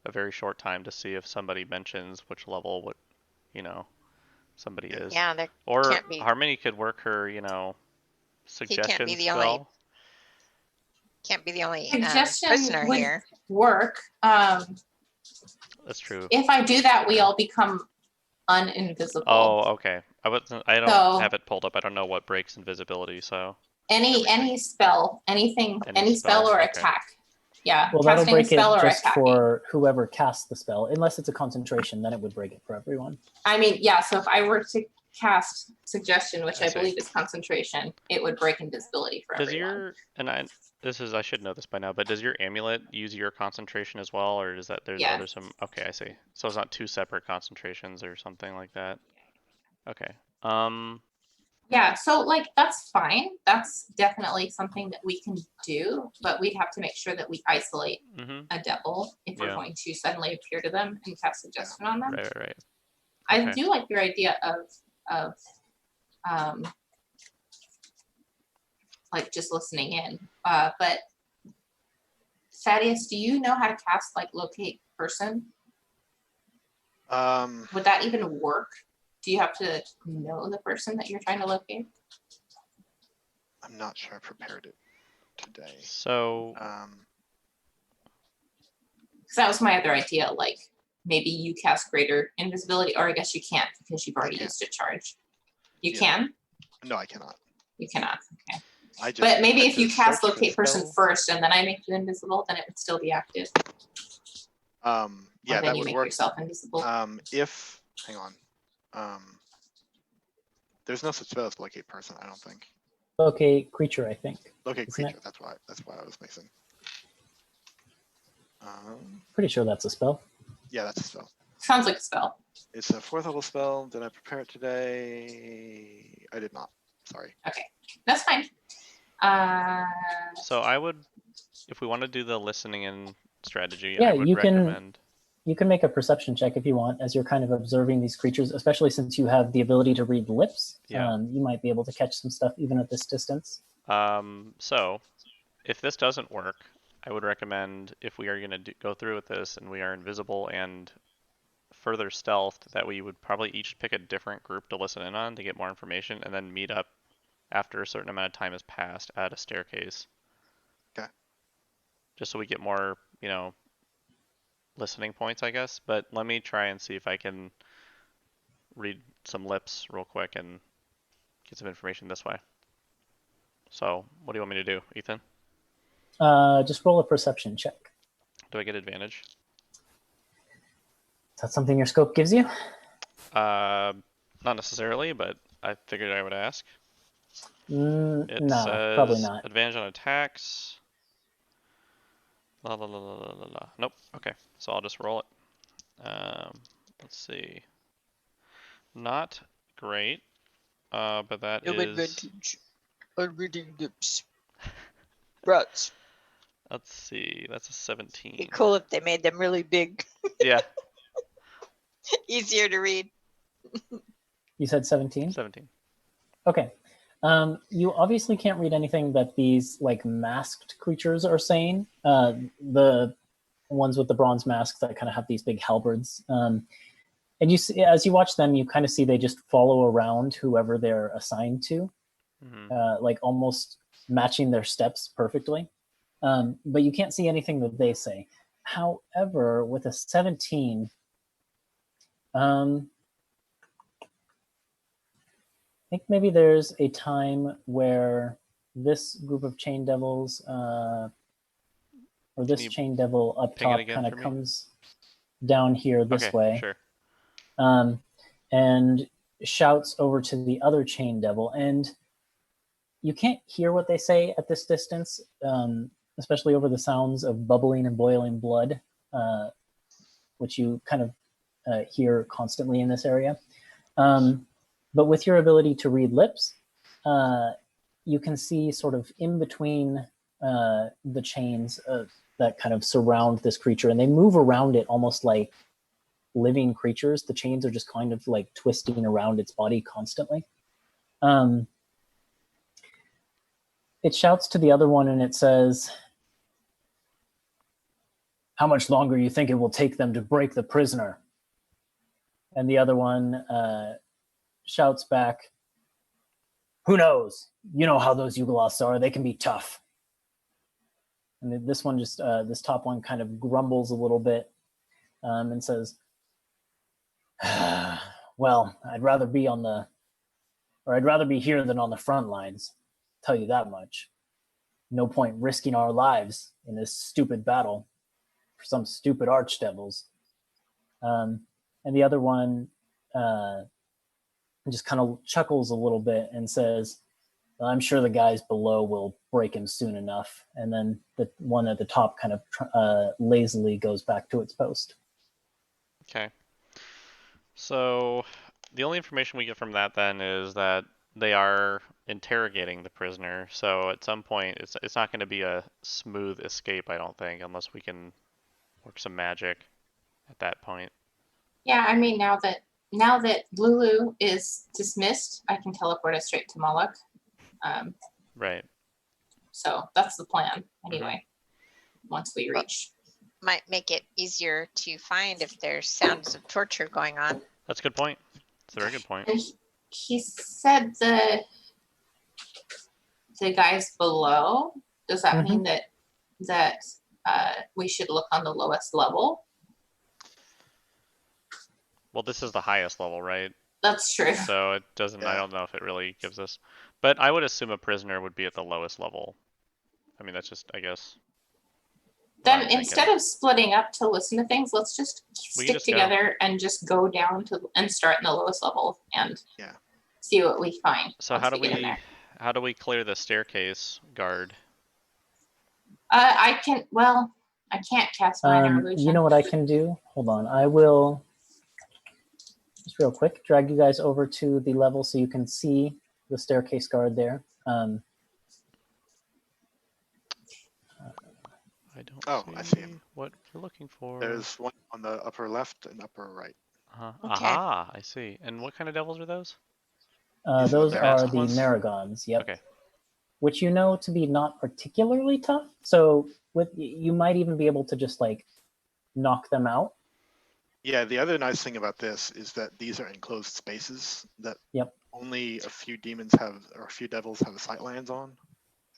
a very short time to see if somebody mentions which level somebody is. Yeah, there Or can't be. Harmony could work her, suggestion be the spell. only Can't be the only Suggestion prisoner would here. work. That's true. If I do that, we all become uninvisible. Oh, okay. I don't So- have it pulled up. I don't know what breaks invisibility, so Any spell, anything, Any any spell spell, or okay. attack. Yeah, Well, that'll casting a break it spell or just attacking. for whoever casts the spell. Unless it's a concentration, then it would break it for everyone. I mean, yeah, so if I were to cast suggestion, which I I see. believe is concentration, it would break invisibility for does everyone. I should know this by now, but does your amulet use your concentration as well, or is that there's Yeah. other some? Okay, I see. So it's not 2 separate concentrations or something like that. Okay. Yeah, so like that's fine. That's definitely something that we can do, but we'd have to make sure that we isolate Mhm. a devil if we're Yeah. going to suddenly appear to them and cast suggestion on them. Right. I Okay. do like your idea of like just listening in. But Thaddeus, do you know how to cast like locate person? Would that even work? Do you have to know the person that you're trying to locate? I'm not sure I prepared it today. So Because that was my other idea. Like maybe you cast greater invisibility, or I guess you can't because you've already can't. used a charge. You Yeah. can? No, I cannot. You cannot. Okay. But Maybe if you cast search for the locate person spell. first and then I make you invisible, then it would still be active. Yeah, And that then you would make work. yourself invisible. Hang on. There's no such spell as locate person, I don't think. Locate creature, I think. Locate Isn't it? creature, that's why I was mixing. Pretty sure that's a spell. Yeah, that's a spell. Sounds like a spell. It's a 4th level spell. Did I prepare it today? I did not. Sorry. Okay, that's fine. So I would, if we want to do the listening in strategy, Yeah, I would you can- recommend. You can make a perception check if you want, as you're kind of observing these creatures, especially since you have the ability to read lips. Yeah. You might be able to catch some stuff even at this distance. So if this doesn't work, I would recommend, if we are going to go through with this and we are invisible and further stealthed, that we would probably each pick a different group to listen in on to get more information, and then meet up after a certain amount of time has passed at a staircase. Okay. Just so we get more, listening points, I guess. But let me try and see if I can read some lips real quick and get some information this way. So, what do you want me to do, Ethan? Just roll a perception check. Do I get advantage? Is that something your scope gives you? Not necessarily, but I figured I would ask. It No, probably says not. advantage on attacks. La la la la la la la. Nope. Okay, so I'll just roll it. Let's see. Not great. But that No is. advantage on reading lips. Brats. Let's see. That's a 17. Be cool if they made them really big. Yeah, Easier to read. You said 17? 17. Okay. You obviously can't read anything that these like masked creatures are saying. The ones with the bronze masks that kind of have these big halberds. And you see, as you watch them, you kind of see they just follow around whoever they're assigned to, like almost matching their steps perfectly. But you can't see anything that they say. However, with a 17, I think maybe there's a time where this group of chain devils, or this you chain devil up ping it top, again kind for of me? comes down here this Okay, way, sure. and shouts over to the other chain devil. And you can't hear what they say at this distance, especially over the sounds of bubbling and boiling blood, which you kind of hear constantly in this area. But with your ability to read lips, you can see sort of in between the chains that kind of surround this creature, and they move around it almost like living creatures. The chains are just kind of like twisting around its body constantly. It shouts to the other one and it says, "How much longer do you think it will take them to break the prisoner?" And the other one shouts back, "Who knows? You know how those Yugoloths are. They can be tough." And this one just, this top one kind of grumbles a little bit and says, "Well, I'd rather be here than on the front lines. Tell you that much. No point risking our lives in this stupid battle for some stupid archdevils." And the other one just kind of chuckles a little bit and says, "I'm sure the guys below will break him soon enough." And then the one at the top kind of lazily goes back to its post. Okay. So the only information we get from that then is that they are interrogating the prisoner. So at some point, it's not going to be a smooth escape, I don't think, unless we can work some magic at that point. Yeah, I mean, now that Lulu is dismissed, I can teleport us straight to Moloch. Right. So that's the plan anyway. Once we reach. Might make it easier to find if there's sounds of torture going on. That's a good point. That's a very good point. And he said the guys below. Does that mean that we should look on the lowest level? Well, this is the highest level, right? That's true. So it doesn't, I don't know if it really gives us, but I would assume a prisoner would be at the lowest level. I mean, that's just, I guess. Then instead of splitting up to listen to things, let's just stick together and just go down to and start in the lowest level and see what we find. So how do we clear the staircase guard? I can't cast minor illusion. You know what I can do? Hold on, I will just real quick drag you guys over to the level so you can see the staircase guard there. I don't I see him. What you're looking for. There's one on the upper left and upper right. Okay. Aha, I see. And what kind of devils are those? Those are the ones? Maragons, yep. Okay. Which you know to be not particularly tough. So you might even be able to just like knock them out. Yeah, the other nice thing about this is that these are enclosed spaces that only a few demons have, or a few devils have sight lands on.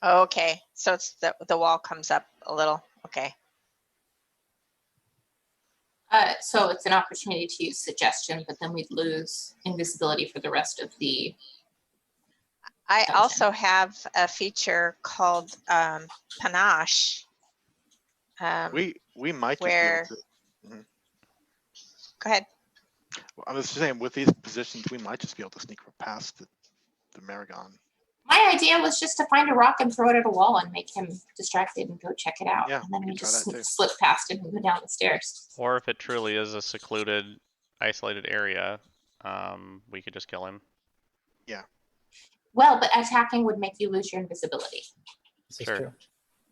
Okay, so it's the wall comes up a little. Okay. So it's an opportunity to use suggestion, but then we'd lose invisibility for the rest of the. I Dungeon. also have a feature called Panache. We might just where- be able to, Go ahead. I was just saying, with these positions, we might just be able to sneak past the Maragon. My idea was just to find a rock and throw it at a wall and make him distracted and go check it out. Yeah, and then we we could try just that too. slip past him and go down the stairs. Or if it truly is a secluded, isolated area, we could just kill him. Well, but attacking would make you lose your invisibility. This is Sure. true.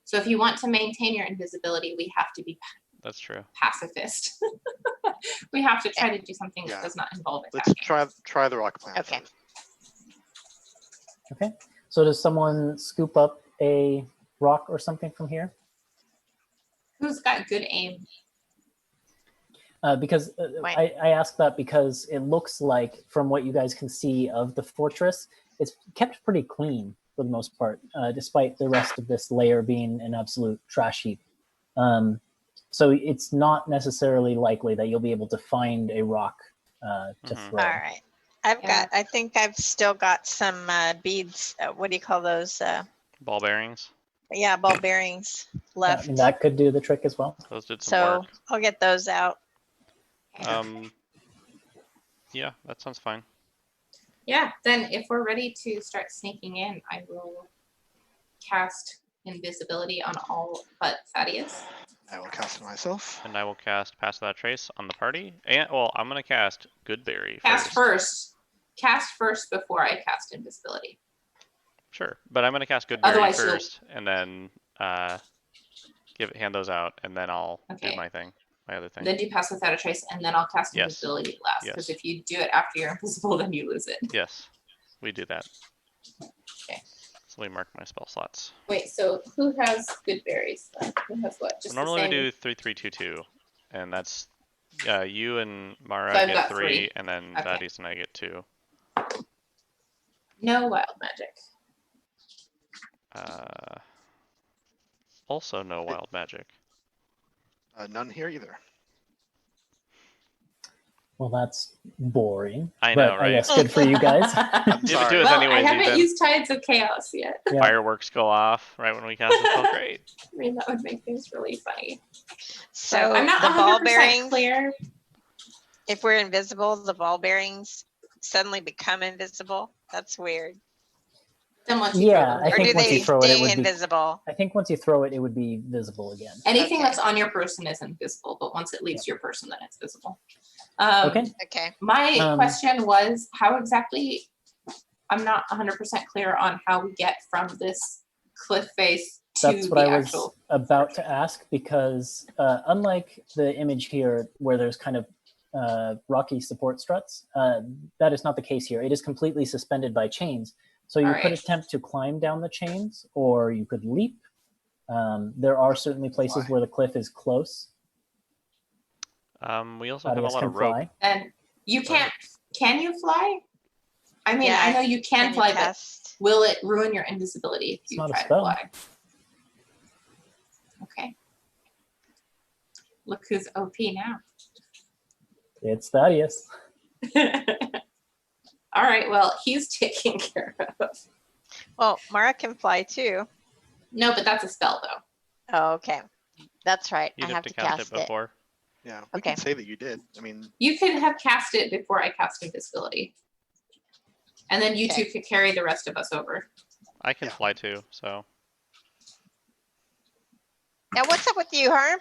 So if you want to maintain your invisibility, we have to be That's true. pacifist. We have to try to do something Yeah. that does not involve Let's attacking. try the rock plan. Okay. first. Okay. So does someone scoop up a rock or something from here? Who's got good aim? Because Wait. I ask that because it looks like, from what you guys can see of the fortress, it's kept pretty clean for the most part, despite the rest of this layer being an absolute trash heap. So it's not necessarily likely that you'll be able to find a rock to Mhm. throw. All right. I think I've still got some beads. What do you call those? Ball bearings. Yeah, ball bearings I left. mean, that could do the trick as well. Those did some So work. I'll get those out. Yeah, that sounds fine. Yeah, then if we're ready to start sneaking in, I will cast invisibility on all but Thaddeus. I will cast it myself. And I will cast Pass Without Trace on the party. And well, I'm gonna cast Goodberry Cast first. first. Cast first before I cast invisibility. Sure, but I'm gonna cast Goodberry Otherwise you'll- first, and then hand those out, and then I'll do Okay. my thing, my other thing. Then do pass without a trace, and then I'll cast Yes. invisibility last. Because Yes. if you do it after you're invisible, then you lose it. Yes, we do that. Okay. So let me mark my spell slots. Wait, so who has good berries? Who has what? Just Normally the we same? do 3-3-2-2, and that's you and Mara So I've get got 3, three. and then Okay. Thaddeus and I get 2. No wild magic. Also no wild magic. None here either. Well, that's boring. I know, but right? I guess good for you guys. I'm Give it sorry. to us Well, anyways, I haven't Ethan. used Tides of Chaos yet. Yeah. Fireworks go off right when we cast the spell. Great. I mean, that would make things really funny. So But I'm not the ball 100% bearings, clear. if we're invisible, the ball bearings suddenly become invisible. That's weird. Then once you Yeah, throw them, I Or think do once they you throw it, it stay would be. invisible? I think once you throw it, it would be visible again. anything Okay. that's on your person is invisible, but once it leaves your person, then it's visible. Okay. Okay. My question was how exactly, I'm not 100% clear on how we get from this cliff face to That's what the I was actual. about to ask, because unlike the image here where there's kind of rocky support struts, that is not the case here. It is completely suspended by chains. So you could Alright. attempt to climb down the chains, or you could leap. There are certainly places Fly. where the cliff is close. We also have a Thaddeus lot can of rope. fly. And you can't, can you fly? I mean, Yeah, I know you can you fly, but cast? will it ruin your invisibility if It's you not a try to spell. fly? Okay. Look who's OP now. It's Thaddeus. All right, well, he's taken care of. Well, Mara can fly too. No, but that's a spell though. Oh, okay. That's right. You'd I have to cast it. before. Yeah, we Okay. can say that you did. I mean, You could have cast it before I cast invisibility. And then you Okay. two could carry the rest of us over. I can Yeah. fly too, so Now, what's up with you, Harm?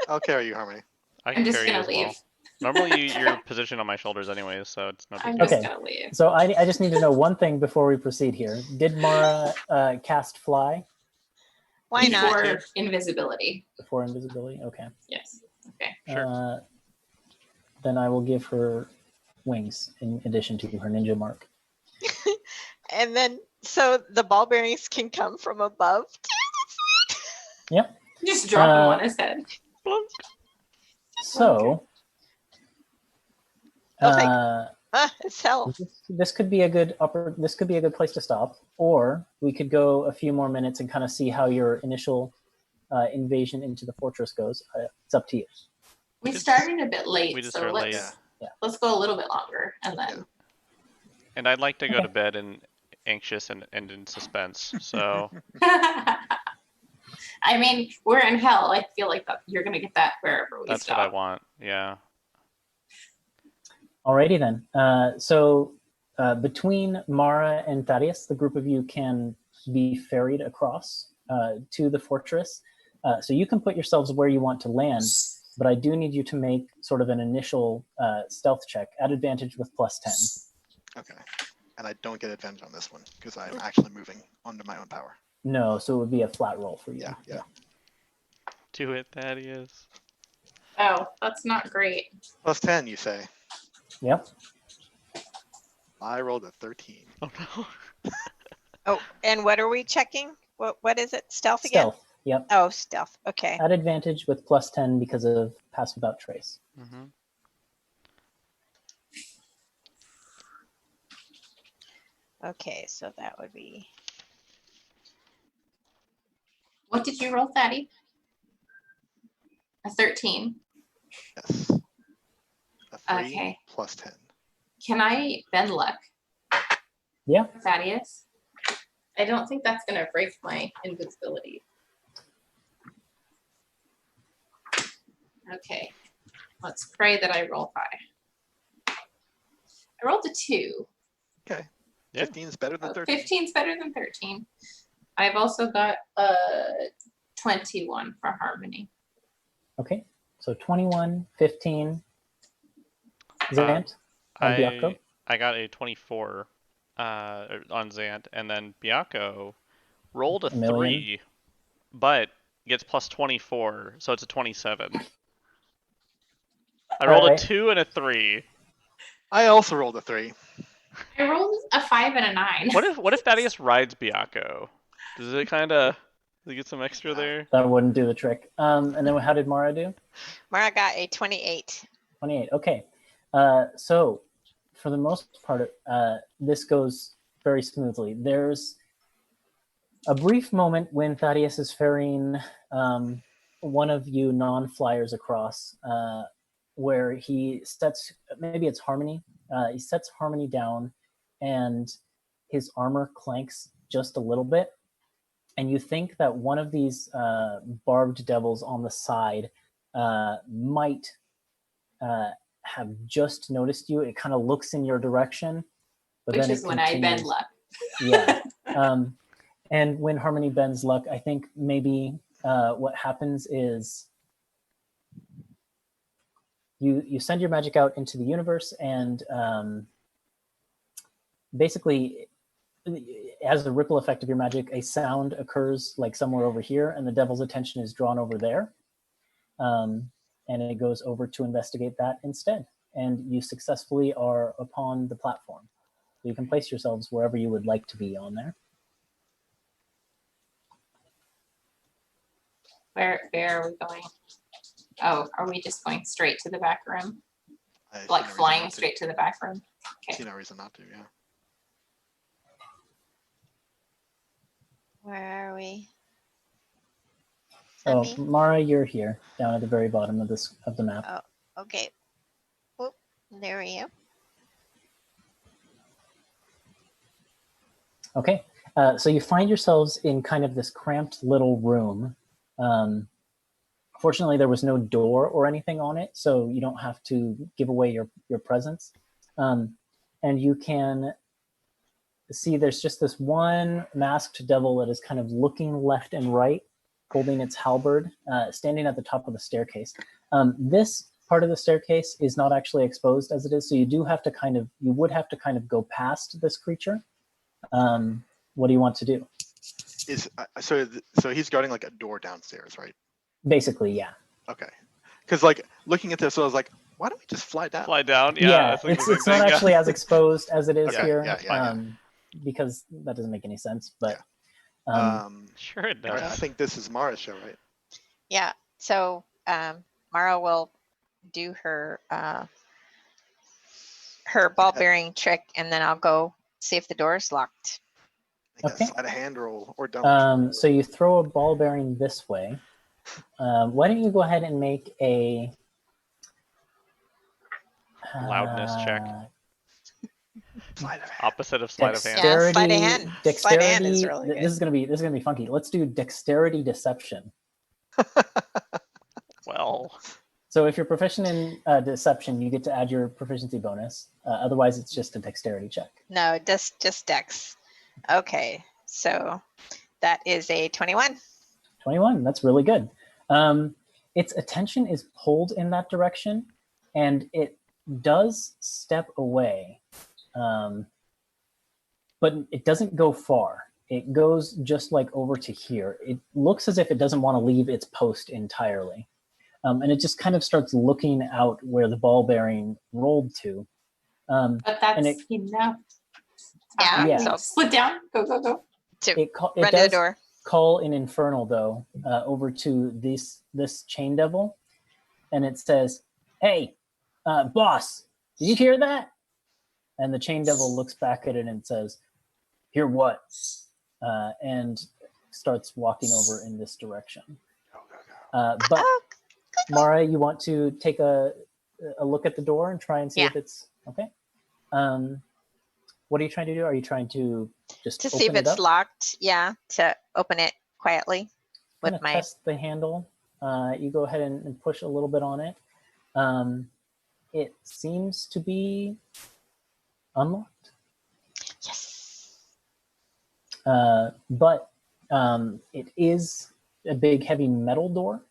I'll carry you, Harmony. I I'm can just carry you gonna as leave. well. Normally you're positioned on my shoulders anyways, so it's no big I'm deal. just Okay. gonna leave. So I just need to know one thing before we proceed here. Did Mara cast fly Why not? Before invisibility. before invisibility? Okay. Yes. Okay. Sure. Then I will give her wings in addition to her ninja mark. And then, so the ball bearings can come from above. Yep. Just drop him Uh, on his head. So Oh, thank- It's hell. this could be a good this could be a good place to stop, or we could go a few more minutes and kind of see how your initial invasion into the fortress goes. It's up to you. We It's- started a bit late, we just so started late. let's go a little bit longer and then. And I'd like to go Okay. to bed and anxious and in suspense. So I mean, we're in hell. I feel like you're gonna get that wherever we that's stop. what I want. Yeah. Alrighty then. So between Mara and Thaddeus, the group of you can be ferried across to the fortress. So you can put yourselves where you want to land, but I do need you to make sort of an initial stealth check at advantage with +10. Okay. And I don't get advantage on this one because I'm actually moving under my own power. No, so it would be a flat roll for you. Yeah. Do it, Thaddeus. Oh, that's not great. +10, you say? Yep. I rolled a 13. Oh no. Oh, and what are we checking? What is it? Stealth again? Stealth. Yep. Oh, stealth. Okay. At advantage with +10 because of pass without trace. Mm-hmm. Okay, so that would be What did you roll, Thaddy? A 13. Yes. A 3 Okay. +10. Can I bend luck? Yeah. Thaddeus? I don't think that's gonna break my invincibility. Okay. Let's pray that I roll high. I rolled a 2. Okay. Yeah. 15 is better than 13. 15 is better than 13. I've also got a 21 for harmony. Okay. So 21, 15. Zant and Biako. I got a 24 on Zant, and then Biako rolled a A million. 3, but gets +24, so it's a 27. I rolled Alright. a 2 and a 3. I also rolled a 3. I rolled a 5 and a 9. What if Thaddeus rides Biako? Does it kind of get some extra there? That wouldn't do the trick. And then how did Mara do? Mara got a 28. 28. Okay. So for the most part, this goes very smoothly. There's a brief moment when Thaddeus is ferrying one of you non-flyers across, where he sets, maybe it's Harmony, he sets Harmony down and his armor clanks just a little bit. And you think that one of these barbed devils on the side might have just noticed you. It kind of looks in your direction, but Which then is it when I bend continues. luck. Yeah. And when Harmony bends luck, I think maybe what happens is you send your magic out into the universe, and basically, as a ripple effect of your magic, a sound occurs like somewhere over here, and the devil's attention is drawn over there. And it goes over to investigate that instead. And you successfully are upon the platform. So you can place yourselves wherever you would like to be on there. Where are we going? Oh, are we just going straight to the back room? I see Like no reason flying not to. straight to the back room? See no reason not to, yeah. Where are we? Oh, Sunny? Mara, you're here, down at the very bottom of the map. Okay. Whoop, there we go. Okay, so you find yourselves in kind of this cramped little room. Fortunately, there was no door or anything on it, so you don't have to give away your presence. And you can see there's just this one masked devil that is kind of looking left and right, holding its halberd, standing at the top of the staircase. This part of the staircase is not actually exposed as it is, so you would have to kind of go past this creature. What do you want to do? So he's guarding like a door downstairs, right? Basically, yeah. Okay. Because like looking at this, I was like, why don't we just fly down? Fly down? Yeah, I think the it's same not thing. actually as exposed as it is Okay, here, yeah. because that doesn't make any sense. But Sure it I does. think this is Mara's show, right? Yeah. So Mara will do her her ball bearing trick, and then I'll go see if the door is locked. I guess Okay. slide a hand roll or don't. so you throw a ball bearing this way. Why don't you go ahead and make a Loudness check. Sleight of hand. Opposite of sleight of hand. Yeah, Dexterity. sleight of hand. Dexterity. Sleight of hand is really good. This is gonna be funky. Let's do dexterity deception. Well, So if you're proficient in deception, you get to add your proficiency bonus. Otherwise, it's just a dexterity check. No, just Dex. Okay, so that is a 21. 21. That's really good. Its attention is pulled in that direction, and it does step away, but it doesn't go far. It goes just like over to here. It looks as if it doesn't want to leave its post entirely. And it just kind of starts looking out where the ball bearing rolled to. But that's And it- enough. Yeah, Yeah. so Split down. Go, go, go. to It run to the does door. call an infernal, though, over to this chain devil. And it says, "Hey, boss, did you hear that?" And the chain devil looks back at it and says, "Hear what?" And starts walking over in this direction. Go, go, go. But Oh, Mara, you want to take a look at the door and try and see Yeah. if it's okay? What are you trying to do? Are you trying to just to see if open it it's up? locked. Yeah, to open it quietly with Kinda my. test the handle. You go ahead and push a little bit on it. It seems to be unlocked, Yes. but it is a big, heavy metal door.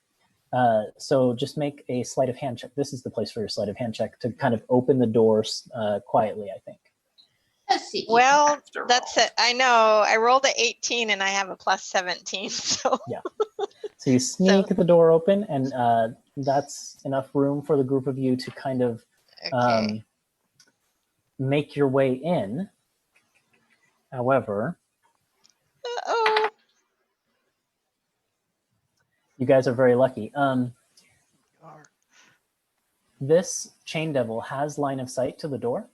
So just make a sleight of hand check. This is the place for your sleight of hand check to kind of open the doors quietly, I think. Let's see. Well, that's it. I know. I rolled a 18 and I have a plus 17. So So you sneak the door open, and that's enough room for the group of you to kind of okay. make your way in. However, Oh, you guys are very lucky. You are. This chain devil has line of sight to the door.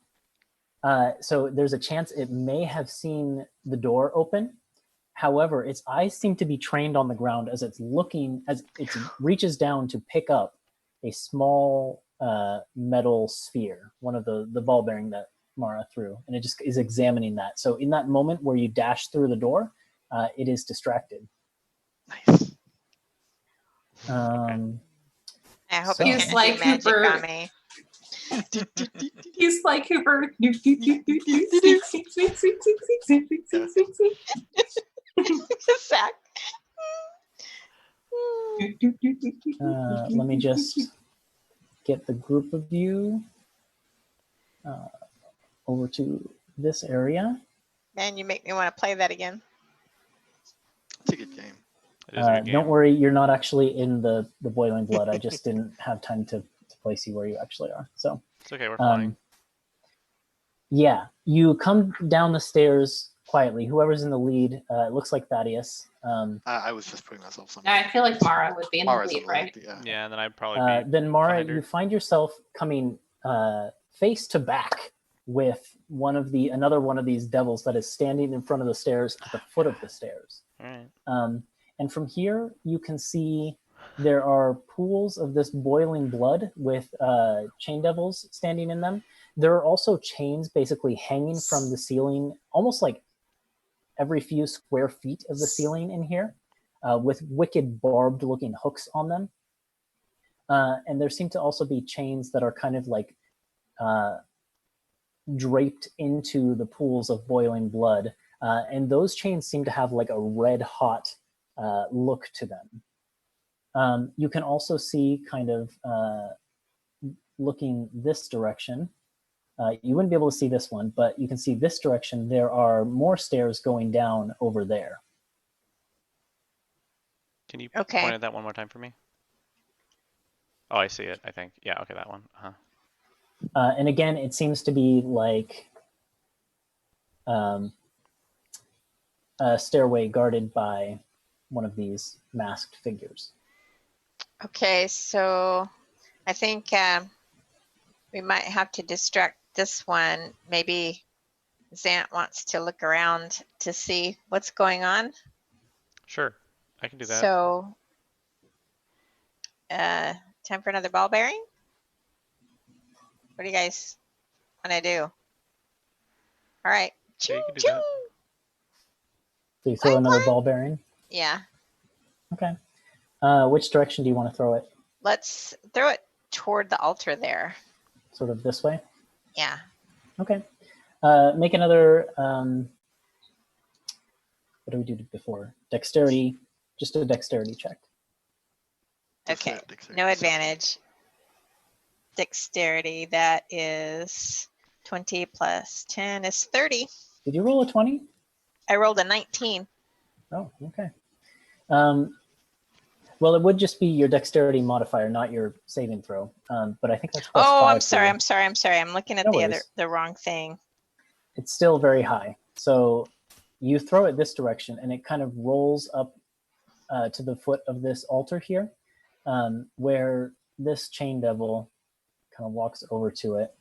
So there's a chance it may have seen the door open. However, its eyes seem to be trained on the ground as it's reaches down to pick up a small metal sphere, one of the ball bearing that Mara threw, and it just is examining that. So in that moment where you dash through the door, it is distracted. Nice. I hope So- you He's can't like do magic Cooper. on me. He's like Cooper. Zach. Let me just get the group of you over to this area. Man, you make me want to play that again. It's a good game. it is a good game. Don't worry, you're not actually in the boiling blood. I just didn't have time to place you where you actually are. So It's okay. We're flying. yeah, you come down the stairs quietly. Whoever's in the lead, it looks like Thaddeus. I was just putting myself somewhere. I feel like Mara would be in the Mara's lead, in right? lead, yeah. Yeah, and then I'd probably be Then Mara, behind her. you find yourself coming face to back with another one of these devils that is standing in front of the stairs at the foot of the stairs. All right. And from here, you can see there are pools of this boiling blood with chain devils standing in them. There are also chains basically hanging from the ceiling, almost like every few square feet of the ceiling in here, with wicked barbed looking hooks on them. And there seem to also be chains that are kind of like draped into the pools of boiling blood. And those chains seem to have like a red hot look to them. You can also see kind of looking this direction. You wouldn't be able to see this one, but you can see this direction. There are more stairs going down over there. Can you Okay. point at that one more time for me? Oh, I see it. I think. Yeah. Okay, that one. And again, it seems to be like a stairway guarded by one of these masked figures. Okay, so I think we might have to distract this one. Maybe Zant wants to look around to see what's going on. Sure, I can do that. So Time for another ball bearing? What do you guys want to do? All right. Yeah, you Choo, can do choo. that. So you throw Clang, another clang. ball bearing. Yeah. Okay. Which direction do you want to throw it? Let's throw it toward the altar there. Sort of this way? Yeah. Okay. Make another, what do we do before? Dexterity, just a dexterity check. Just Okay. that dexterity. No advantage. Dexterity, that is 20 plus 10 is 30. Did you roll a 20? I rolled a 19. Oh, okay. Well, it would just be your dexterity modifier, not your saving throw. But I think that's plus Oh, 5 I'm for sorry. you. I'm sorry. I'm sorry. I'm looking at No the worries. wrong thing. It's still very high. So you throw it this direction, and it kind of rolls up to the foot of this altar here, where this chain devil kind of walks over to it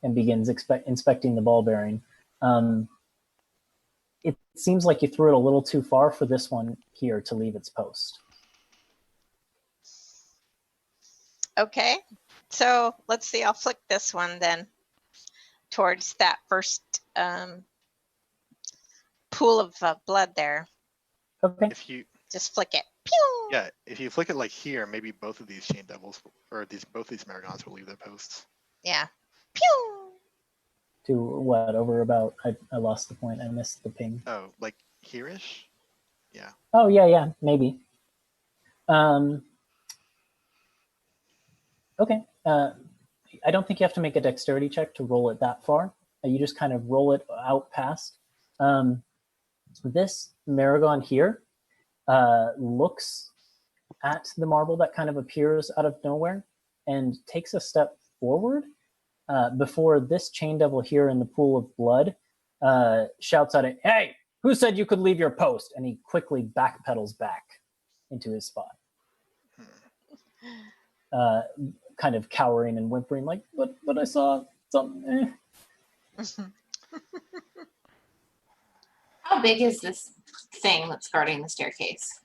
and begins inspecting the ball bearing. It seems like you threw it a little too far for this one here to leave its post. Okay. So let's see. I'll flick this one then towards that first pool of blood there. Okay. If you Just flick it. Pew! Yeah, if you flick it like here, maybe both of these chain devils or both these Marigons will leave their posts. Yeah. Pew! To what? Over about? I lost the point. I missed the ping. Oh, like here-ish? Yeah. Oh yeah, maybe. Okay. I don't think you have to make a dexterity check to roll it that far. You just kind of roll it out past. This Maragon here looks at the marble that kind of appears out of nowhere and takes a step forward before this chain devil here in the pool of blood shouts at it, "Hey, who said you could leave your post?" And he quickly backpedals back into his spot. Kind of cowering and whimpering, like, but I saw something. How big is this thing that's guarding the staircase?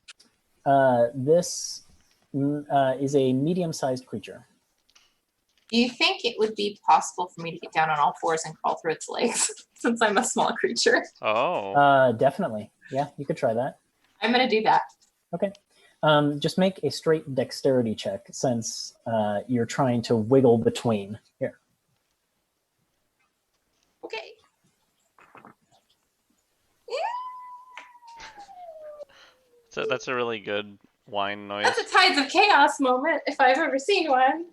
This is a medium-sized creature. Do you think it would be possible for me to get down on all fours and crawl through its legs since I'm a small creature? Oh. Definitely. Yeah, you could try that. I'm going to do that. Okay. Just make a straight dexterity check since you're trying to wiggle between. Here. Okay. So that's a really good whine noise. That's a Tides of Chaos moment if I've ever seen one.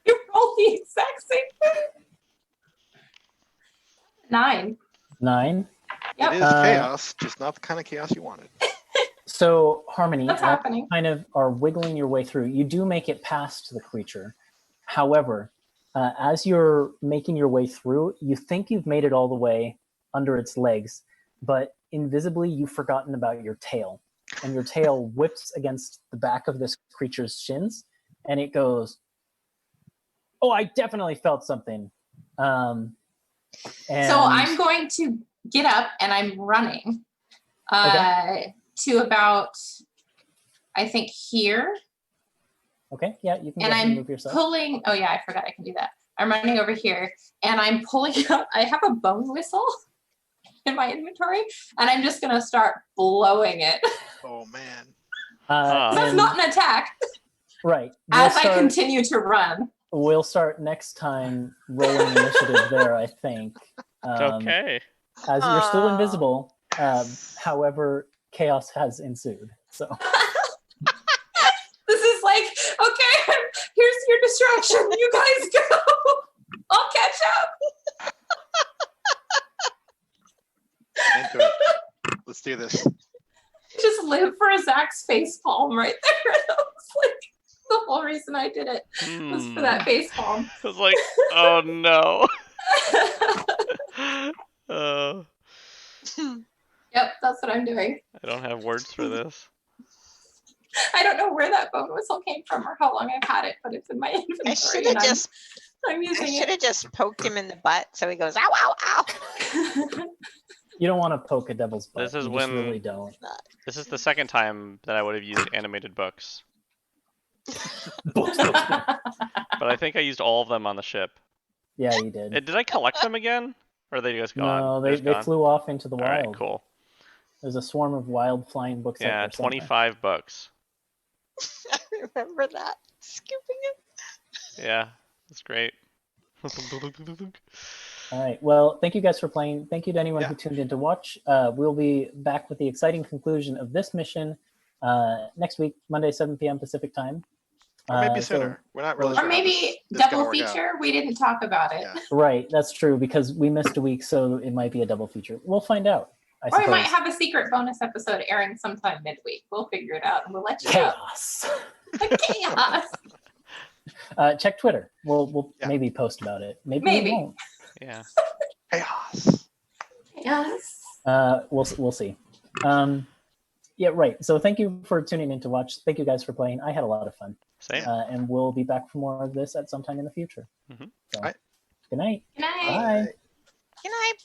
You rolled the exact same thing. 9. 9. Yep. It is chaos, just not the kind of chaos you wanted. So, Harmony, What's happening? kind of are wiggling your way through. You do make it past the creature. However, as you're making your way through, you think you've made it all the way under its legs, but invisibly you've forgotten about your tail. And your tail whips against the back of this creature's shins, and it goes, "Oh, I definitely felt something." And So I'm going to get up and I'm running to about, I think, here. Okay, yeah, you can And go ahead and I'm move yourself. pulling, oh yeah, I forgot I can do that. I'm running over here and I'm pulling out, I have a bone whistle in my inventory and I'm just gonna start blowing it. Oh man. So it's not an attack Right. as I continue to run. We'll start next time rolling initiative there, I think. Okay. As you're still invisible, however, chaos has ensued. So This is like, okay, here's your distraction. You guys go. I'll catch up. Into it. Let's do this. Just live for Zach's face palm right there. That was like the whole reason I did it was for that face palm. I was like, oh no. Yep, that's what I'm doing. I don't have words for this. I don't know where that bone whistle came from or how long I've had it, but it's in my inventory. I should have just I'm using I should it. have just poked him in the butt so he goes, ow, ow, ow. you don't want to poke a devil's butt. This is you when- just really don't. This is the second time that I would have used animated books, Books. but I think I used all of them on the ship. Yeah, you did. Did I collect them again? Or are they just gone? No, They're they, just they gone? flew off into the All wild. right, cool. There's a swarm of wild flying books. out Yeah, there somewhere. 25 bucks. I remember that. Scooping it. Yeah, that's great. All right. Well, thank you guys for playing. Thank you to anyone Yeah. who tuned in to watch. We'll be back with the exciting conclusion of this mission next week, Monday, 7 p.m. Pacific time. Or maybe So- sooner. We're not really or sure. Or how maybe this is gonna double work out. feature. We didn't talk about it. Yeah. Right, that's true, because we missed a week, so it might be a double feature. We'll find out, I Or we suppose. might have a secret bonus episode airing sometime midweek. We'll figure it out and we'll let you know. Chaos. Chaos. Check Twitter. We'll Yeah. maybe post about it. Maybe Maybe. we won't. Yeah. Chaos. Chaos. We'll see. Yeah, right. So thank you for tuning in to watch. Thank you guys for playing. I had a lot of fun. Same. And we'll be back for more of this at some time in the future. Mhm. So, All right. good night. Good night. Bye. Good night.